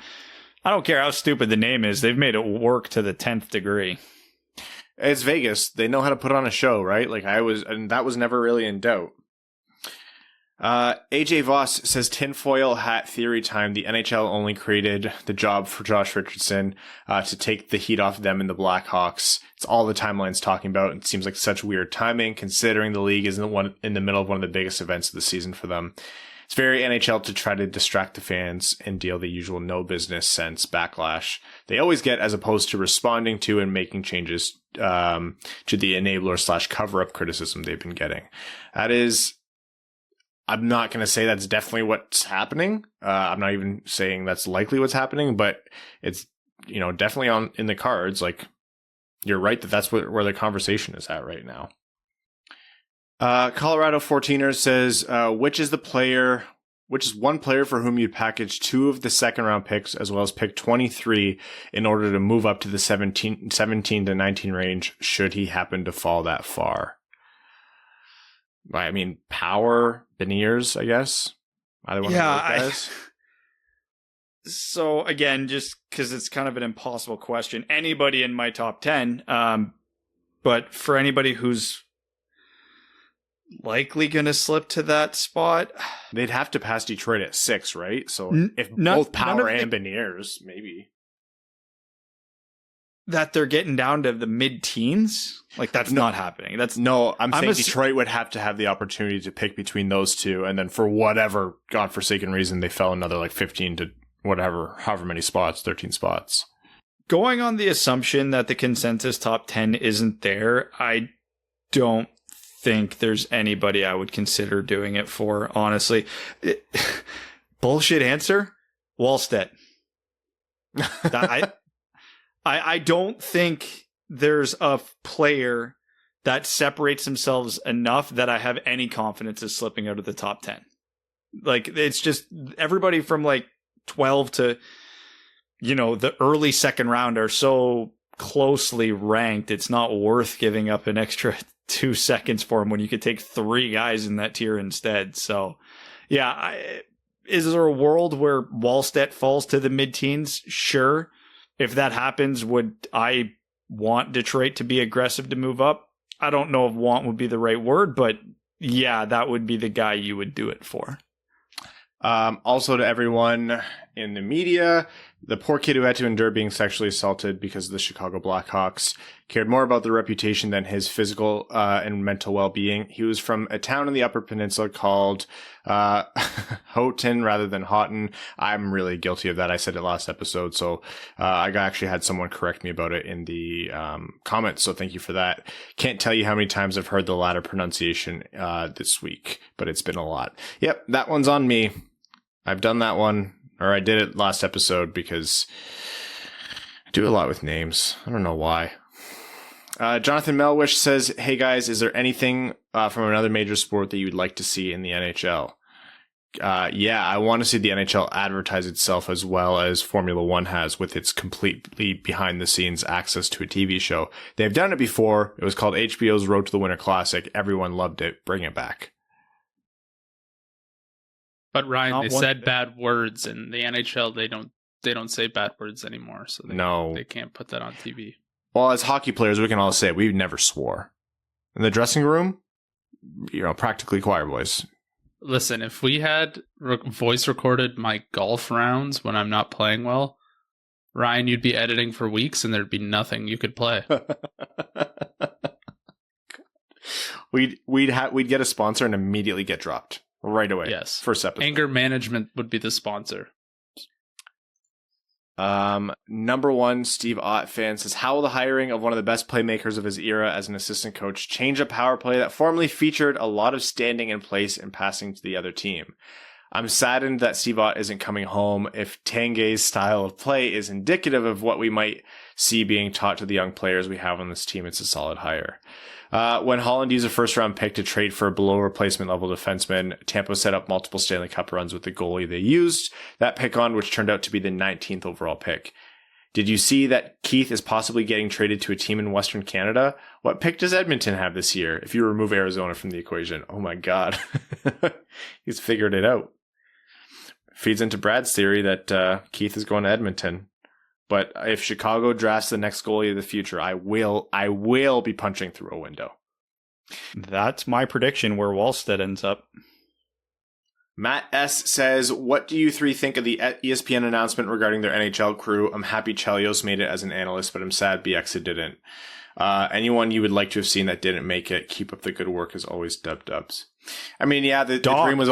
I don't care how stupid the name is. They've made it work to the 10th degree. It's Vegas. They know how to put on a show, right? And that was never really in doubt. AJ Voss says tinfoil hat theory time. The NHL only created the job for Josh Richardson to take the heat off them and the Blackhawks. It's all the timeline's talking about. It seems like such weird timing considering the league is in the middle of one of the biggest events of the season for them. It's very NHL to try to distract the fans and deal the usual no business sense backlash they always get as opposed to responding to and making changes to the enabler / cover-up criticism they've been getting. I'm not going to say that's definitely what's happening. I'm not even saying that's likely what's happening, but it's, definitely in the cards. Like, you're right that's where the conversation is at right now. Colorado 14er says, which is one player for whom you'd package 2 of the second round picks as well as pick 23 in order to move up to the 17 to 19 range should he happen to fall that far? I mean, Power, Beniers, I guess. Either one of those guys. So again, just because it's kind of an impossible question, anybody in my top 10, but for anybody who's likely going to slip to that spot, they'd have to pass Detroit at 6, right? So if both Power and Beniers, maybe. That they're getting down to the mid-teens? Like, that's not happening. I'm saying Detroit would have to have the opportunity to pick between those two, and then for whatever godforsaken reason, they fell another, 15 to however many spots, 13 spots. Going on the assumption that the consensus top 10 isn't there, I don't think there's anybody I would consider doing it for, honestly. Bullshit answer? Wallstedt. I don't think there's a player that separates themselves enough that I have any confidence of slipping out of the top 10. Like, it's just everybody from like 12 to, the early second round are so closely ranked. It's not worth giving up an extra 2 seconds for him when you could take 3 guys in that tier instead. So, yeah, is there a world where Wallstedt falls to the mid-teens? Sure. If that happens, would I want Detroit to be aggressive to move up? I don't know if want would be the right word, but yeah, that would be the guy you would do it for. Also to everyone in the media, the poor kid who had to endure being sexually assaulted because of the Chicago Blackhawks cared more about their reputation than his physical and mental well-being. He was from a town in the Upper Peninsula called Houghton rather than Houghton. I'm really guilty of that. I said it last episode, so I actually had someone correct me about it in the comments, so thank you for that. Can't tell you how many times I've heard the latter pronunciation this week, but it's been a lot. Yep, that one's on me. I've done that one, or I did it last episode because I do a lot with names. I don't know why. Jonathan Melwish says, hey guys, is there anything from another major sport that you'd like to see in the NHL? Yeah, I want to see the NHL advertise itself as well as Formula One has with its completely behind the scenes access to a TV show. They've done it before. It was called HBO's Road to the Winter Classic. Everyone loved it. Bring it back. But Ryan, they said bad words in the NHL. They don't say bad words anymore, so they can't put that on TV. Well, as hockey players, we can all say we never swore. In the dressing room, practically choir boys. Listen, if we had voice recorded my golf rounds when I'm not playing well, Ryan, you'd be editing for weeks and there'd be nothing you could play. We'd get a sponsor and immediately get dropped. Right away. Yes. First episode. Anger Management would be the sponsor. Number one, Steve Ott fan says, how will the hiring of one of the best playmakers of his era as an assistant coach change a power play that formerly featured a lot of standing in place and passing to the other team? I'm saddened that Steve Ott isn't coming home. If Tanguay's style of play is indicative of what we might see being taught to the young players we have on this team, it's a solid hire. When Holland used a first-round pick to trade for a below-replacement-level defenseman, Tampa set up multiple Stanley Cup runs with the goalie they used that pick on, which turned out to be the 19th overall pick. Did you see that Keith is possibly getting traded to a team in Western Canada? What pick does Edmonton have this year if you remove Arizona from the equation? Oh my God. He's figured it out. Feeds into Brad's theory that Keith is going to Edmonton. But if Chicago drafts the next goalie of the future, I will be punching through a window. That's my prediction where Wallstedt ends up. Matt S. says, what do you three think of the ESPN announcement regarding their NHL crew? I'm happy Chelios made it as an analyst, but I'm sad BXA didn't. Anyone you would like to have seen that didn't make it, keep up the good work as always, dubs. I mean, yeah, the dream was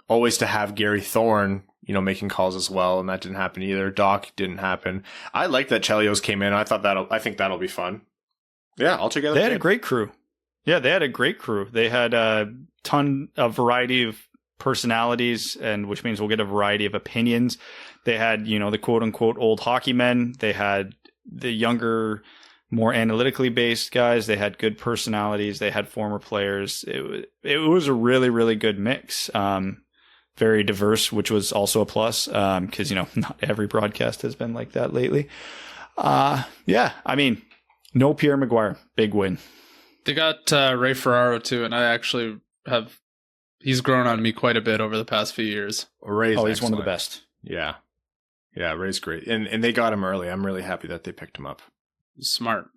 always to have Gary Thorne, making calls as well, and that didn't happen either. Doc didn't happen. I like that Chelios came in. I think that'll be fun. Yeah, altogether. They had a great crew. Yeah, they had a great crew. They had a variety of personalities, and which means we'll get a variety of opinions. They had, the quote unquote old hockey men. They had the younger, more analytically based guys. They had good personalities. They had former players. It was a really, really good mix. Very diverse, which was also a plus, because, not every broadcast has been like that lately. Yeah, I mean, no Pierre Maguire. Big win. They got Ray Ferraro, too, and I actually he's grown on me quite a bit over the past few years. He's excellent. One of the best. Yeah. Yeah, Ray's great. And they got him early. I'm really happy that they picked him up. Smart.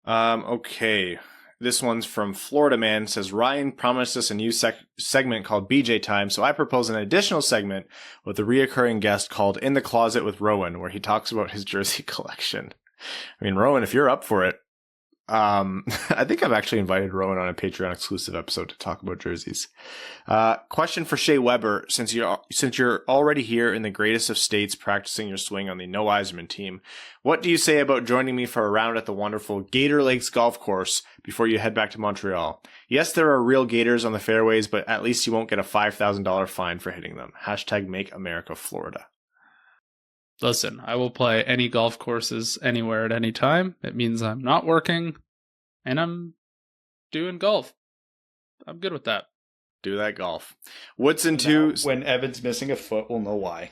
Okay. This one's from Florida Man. Says, Ryan promised us a new segment called BJ Time, so I propose an additional segment with a reoccurring guest called In the Closet with Rowan, where he talks about his jersey collection. I mean, Rowan, if you're up for it, I think I've actually invited Rowan on a Patreon exclusive episode to talk about jerseys. Question for Shea Weber. Since you're already here in the greatest of states practicing your swing on the No Yzerman team, what do you say about joining me for a round at the wonderful Gator Lakes Golf Course before you head back to Montreal? Yes, there are real gators on the fairways, but at least you won't get a $5,000 fine for hitting them. # Make America Florida. Listen, I will play any golf courses anywhere at any time. It means I'm not working and I'm doing golf. I'm good with that. Do that golf. Woodson too. When Evan's missing a foot, we'll know why.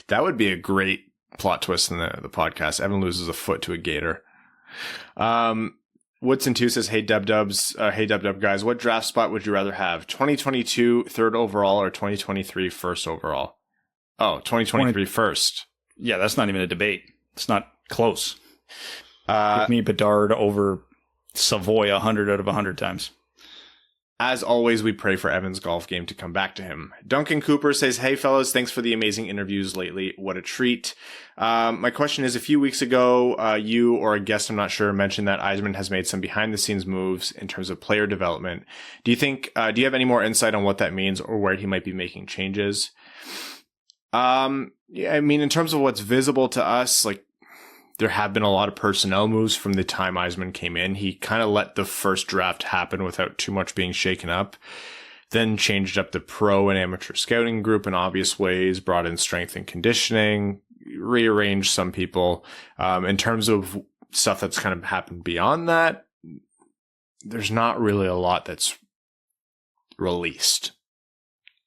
That would be a great plot twist in the podcast. Evan loses a foot to a gator. Woodson too says, hey Dub guys, what draft spot would you rather have? 2022 third overall or 2023 first overall? Oh, 2023 first. Yeah, that's not even a debate. It's not close. Give me Bedard over Savoy 100 out of 100 times. As always, we pray for Evan's golf game to come back to him. Duncan Cooper says, hey fellas, thanks for the amazing interviews lately. What a treat. My question is, a few weeks ago, you or a guest, I'm not sure, mentioned that Yzerman has made some behind the scenes moves in terms of player development. Do you have any more insight on what that means or where he might be making changes? Yeah, I mean, in terms of what's visible to us, like, there have been a lot of personnel moves from the time Yzerman came in. He kind of let the first draft happen without too much being shaken up, then changed up the pro and amateur scouting group in obvious ways, brought in strength and conditioning, rearranged some people. In terms of stuff that's kind of happened beyond that, there's not really a lot that's released.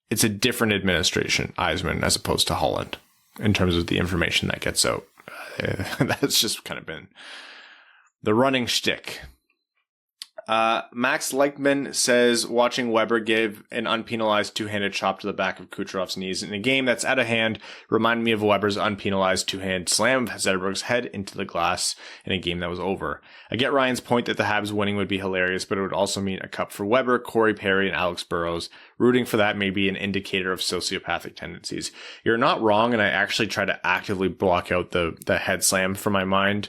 It's a different administration, Yzerman, as opposed to Holland, in terms of the information that gets out. That's just kind of been the running shtick. Max Leichman says, watching Weber give an unpenalized two-handed chop to the back of Kucherov's knees in a game that's out of hand reminded me of Weber's unpenalized two-hand slam of Zetterberg's head into the glass in a game that was over. I get Ryan's point that the Habs winning would be hilarious, but it would also mean a cup for Weber, Corey Perry, and Alex Burrows. Rooting for that may be an indicator of sociopathic tendencies. You're not wrong, and I actually try to actively block out the head slam from my mind.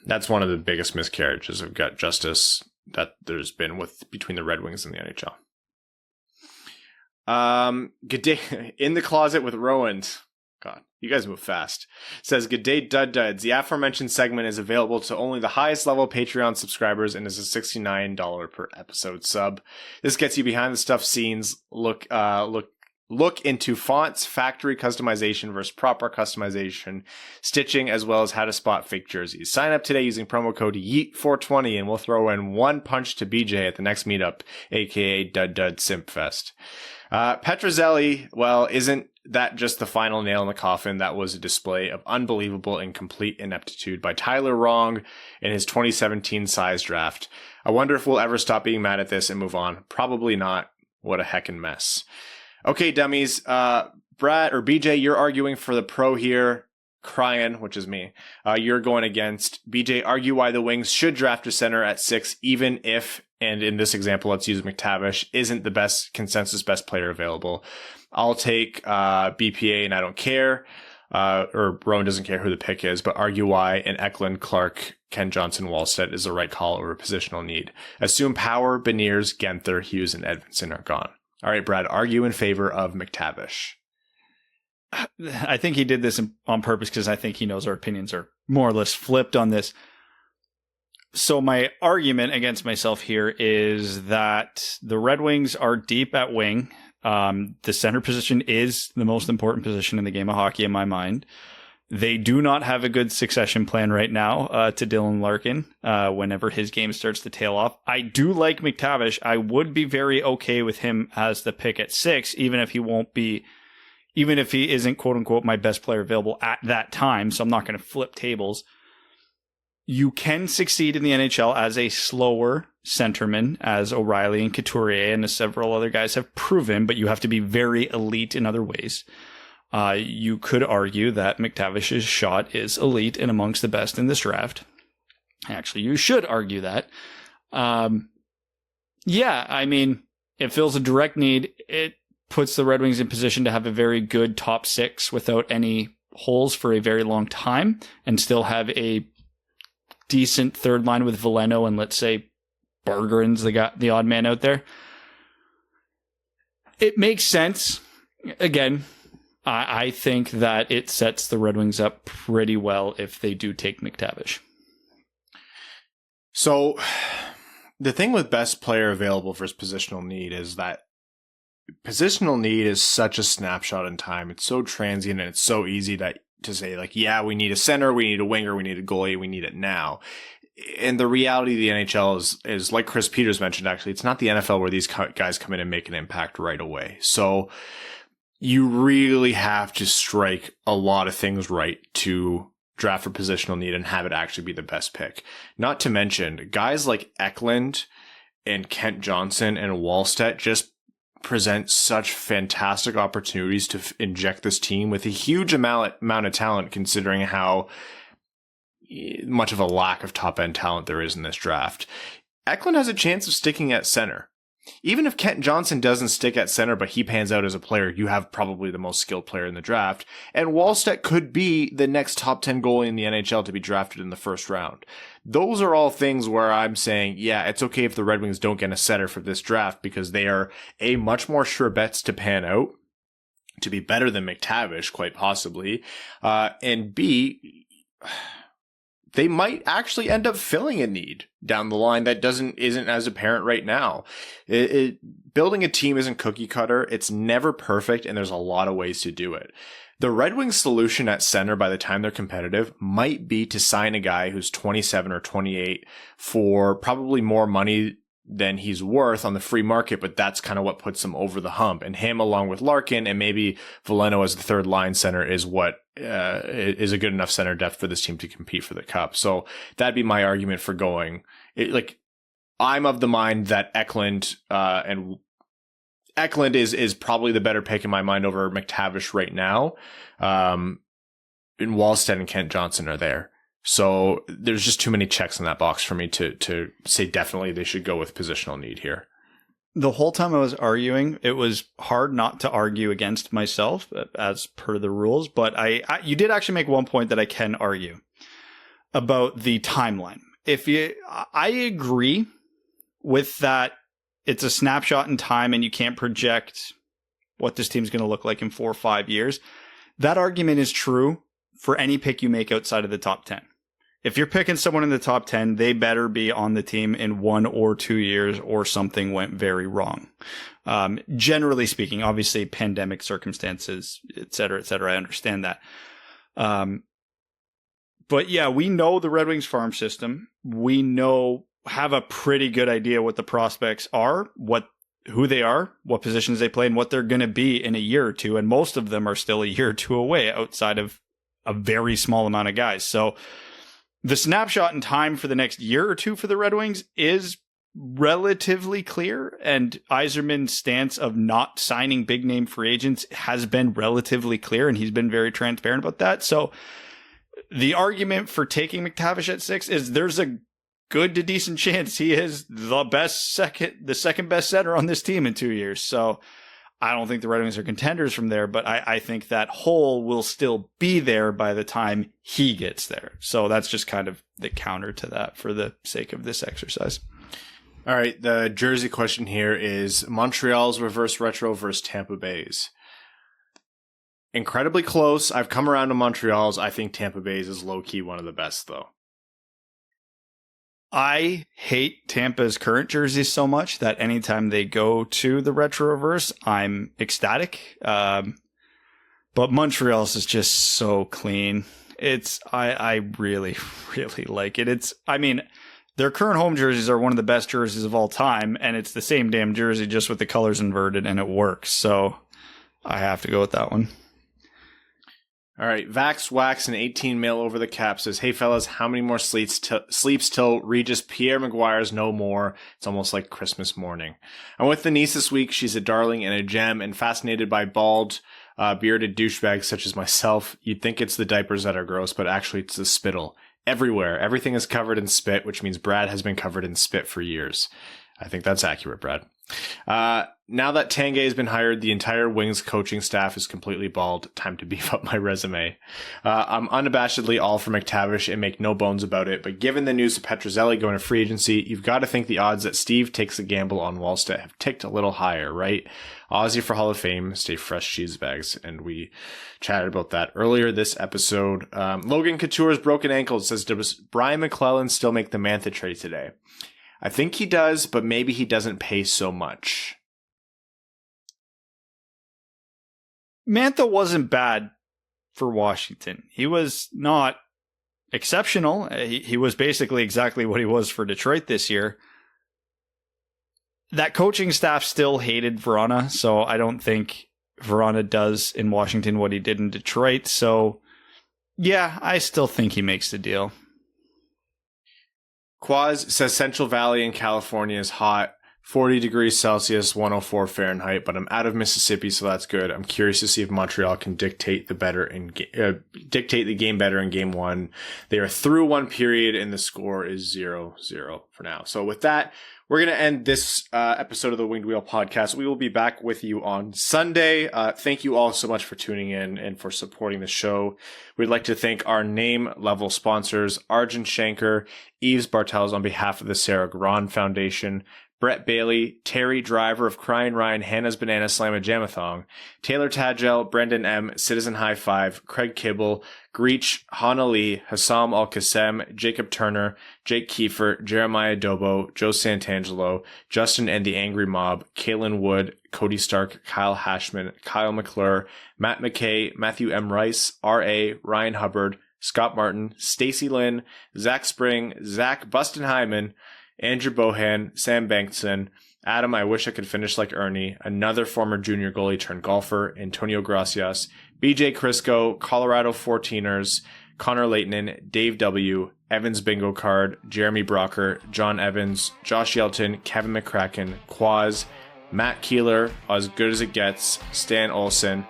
That's one of the biggest miscarriages of gut justice that there's been between the Red Wings and the NHL. Good day in the closet with Rowan. God, you guys move fast. Says, good day, Duds. The aforementioned segment is available to only the highest level Patreon subscribers and is a $69 per episode sub. This gets you behind the stuff scenes. Look into fonts, factory customization versus proper customization, stitching, as well as how to spot fake jerseys. Sign up today using promo code YEET420 and we'll throw in one punch to BJ at the next meetup, aka Dud Simpfest. Petruzzelli, well, isn't that just the final nail in the coffin? That was a display of unbelievable and complete ineptitude by Tyler Wrong in his 2017 size draft. I wonder if we'll ever stop being mad at this and move on. Probably not. What a heckin' mess. Okay, dummies. Brad or BJ, you're arguing for the pro here. Crying, which is me. You're going against. BJ, argue why the Wings should draft a center at 6, even if, and in this example, let's use McTavish, isn't the best consensus best player available. I'll take BPA and I don't care. Or Rowan doesn't care who the pick is, but argue why an Eklund, Clark, Ken Johnson, Wallstedt is the right call over positional need. Assume Power, Beniers, Genther, Hughes, and Edvinsson are gone. All right, Brad, argue in favor of McTavish. I think he did this on purpose because I think he knows our opinions are more or less flipped on this. So my argument against myself here is that the Red Wings are deep at wing. The center position is the most important position in the game of hockey in my mind. They do not have a good succession plan right now to Dylan Larkin whenever his game starts to tail off. I do like McTavish. I would be very okay with him as the pick at 6, even if he isn't quote unquote my best player available at that time. So I'm not going to flip tables. You can succeed in the NHL as a slower centerman, as O'Reilly and Couturier and several other guys have proven, but you have to be very elite in other ways. You could argue that McTavish's shot is elite and amongst the best in this draft. Actually, you should argue that. Yeah, I mean, it fills a direct need. It puts the Red Wings in position to have a very good top 6 without any holes for a very long time and still have a decent third line with Veleno and let's say Bergeron's the odd man out there. It makes sense. Again, I think that it sets the Red Wings up pretty well if they do take McTavish. So the thing with best player available versus positional need is that positional need is such a snapshot in time. It's so transient and it's so easy to say like, yeah, we need a center, we need a winger, we need a goalie, we need it now. And the reality of the NHL is like Chris Peters mentioned, actually, it's not the NFL where these guys come in and make an impact right away. So you really have to strike a lot of things right to draft for positional need and have it actually be the best pick. Not to mention guys like Eklund and Kent Johnson and Wallstedt just present such fantastic opportunities to inject this team with a huge amount of talent, considering how much of a lack of top end talent there is in this draft. Eklund has a chance of sticking at center. Even if Kent Johnson doesn't stick at center, but he pans out as a player, you have probably the most skilled player in the draft. And Wallstedt could be the next top 10 goalie in the NHL to be drafted in the first round. Those are all things where I'm saying, yeah, it's okay if the Red Wings don't get a center for this draft because they are A, much more sure bets to pan out, to be better than McTavish, quite possibly. And B, they might actually end up filling a need down the line that isn't as apparent right now. Building a team isn't cookie cutter. It's never perfect, and there's a lot of ways to do it. The Red Wings solution at center by the time they're competitive might be to sign a guy who's 27 or 28 for probably more money than he's worth on the free market, but that's kind of what puts him over the hump. And him along with Larkin and maybe Veleno as the third line center is what is a good enough center depth for this team to compete for the cup. So that'd be my argument for going. I'm of the mind that Eklund is probably the better pick in my mind over McTavish right now. And Wallstedt and Kent Johnson are there. So there's just too many checks in that box for me to say definitely they should go with positional need here. The whole time I was arguing, it was hard not to argue against myself as per the rules. But you did actually make one point that I can argue about the timeline. I agree with that. It's a snapshot in time and you can't project what this team's going to look like in 4 or 5 years. That argument is true for any pick you make outside of the top 10. If you're picking someone in the top 10, they better be on the team in 1 or 2 years or something went very wrong. Generally speaking, obviously pandemic circumstances, et cetera, I understand that. But yeah, we know the Red Wings farm system. We have a pretty good idea what the prospects are, who they are, what positions they play, and what they're going to be in a year or two. And most of them are still a year or two away outside of a very small amount of guys. So the snapshot in time for the next year or two for the Red Wings is relatively clear. And Yzerman's stance of not signing big name free agents has been relatively clear. And he's been very transparent about that. So the argument for taking McTavish at 6 is there's a good to decent chance he is the second best center on this team in 2 years. So I don't think the Red Wings are contenders from there, but I think that hole will still be there by the time he gets there. So that's just kind of the counter to that for the sake of this exercise. All right. The jersey question here is Montreal's reverse retro versus Tampa Bay's. Incredibly close. I've come around to Montreal's. I think Tampa Bay's is low-key one of the best, though. I hate Tampa's current jerseys so much that anytime they go to the retro reverse, I'm ecstatic. But Montreal's is just so clean. I really, really like it. Their current home jerseys are one of the best jerseys of all time, and it's the same damn jersey just with the colors inverted, and it works. So I have to go with that one. All right, Vax Wax and 18 mil over the cap says, "Hey fellas, how many more sleeps till Regis Pierre Maguire's no more? It's almost like Christmas morning." I'm with the niece this week. She's a darling and a gem, and fascinated by bald, bearded douchebags such as myself. You'd think it's the diapers that are gross, but actually it's the spittle everywhere. Everything is covered in spit, which means Brad has been covered in spit for years. I think that's accurate, Brad. Now that Tanguay has been hired, the entire Wings coaching staff is completely bald. Time to beef up my resume. I'm unabashedly all for McTavish and make no bones about it, but given the news of Petruzzelli going to free agency, you've got to think the odds that Steve takes a gamble on Wallstedt have ticked a little higher, right? Aussie for Hall of Fame, stay fresh cheese bags, and we chatted about that earlier this episode. Logan Couture's broken ankle says, does Brian McClellan still make the Mantha trade today? I think he does, but maybe he doesn't pay so much. Mantha wasn't bad for Washington. He was not exceptional. He was basically exactly what he was for Detroit this year. That coaching staff still hated Vrana, so I don't think Vrana does in Washington what he did in Detroit. So, yeah, I still think he makes the deal. Quaz says Central Valley in California is hot, 40 degrees Celsius, 104 Fahrenheit, but I'm out of Mississippi, so that's good. I'm curious to see if Montreal can dictate the game better in game one. They are through one period, and the score is 0-0 for now. So with that, we're going to end this episode of the Winged Wheel podcast. We will be back with you on Sunday. Thank you all so much for tuning in and for supporting the show. We'd like to thank our name level sponsors, Arjun Shankar, Yves Bartels on behalf of the Sarah Grand Foundation, Brett Bailey, Terry Driver of Crying Ryan, Hannah's Banana Slamma Jamathong, Taylor Tadgel, Brendan M, Citizen High Five, Craig Kibble, Greach, Hana Lee, Hassam Al-Qassem, Jacob Turner, Jake Kiefer, Jeremiah Dobo, Joe Santangelo, Justin and the Angry Mob, Kaylin Wood, Cody Stark, Kyle Hashman, Kyle McClure, Matt McKay, Matthew M. Rice, R.A., Ryan Hubbard, Scott Martin, Stacy Lynn, Zach Spring, Zach Bustenheimen, Andrew Bohan, Sam Bankson, Adam, I wish I could finish like Ernie, another former junior goalie turned golfer, Antonio Gracias, BJ Crisco, Colorado 14ers, Connor Leighton, Dave W., Evans Bingo Card, Jeremy Brocker, John Evans, Josh Yelton, Kevin McCracken, Quaz, Matt Keeler, As Good As It Gets, Stan Olson,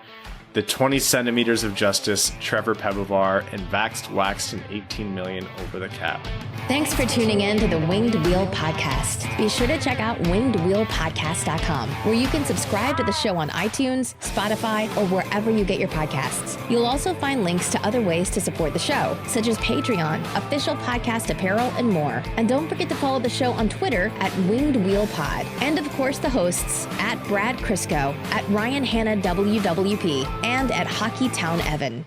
the 20 Centimeters of Justice, Trevor Pebovar, and Vaxxed Waxed and 18 million over the cap. Thanks for tuning in to the Winged Wheel Podcast. Be sure to check out wingedwheelpodcast.com, where you can subscribe to the show on iTunes, Spotify, or wherever you get your podcasts. You'll also find links to other ways to support the show, such as Patreon, official podcast apparel, and more. And don't forget to follow the show on Twitter at Winged Wheel Pod. And of course, the hosts at Brad Crisco, at Ryan Hanna WWP, and at Hockey Town Evan.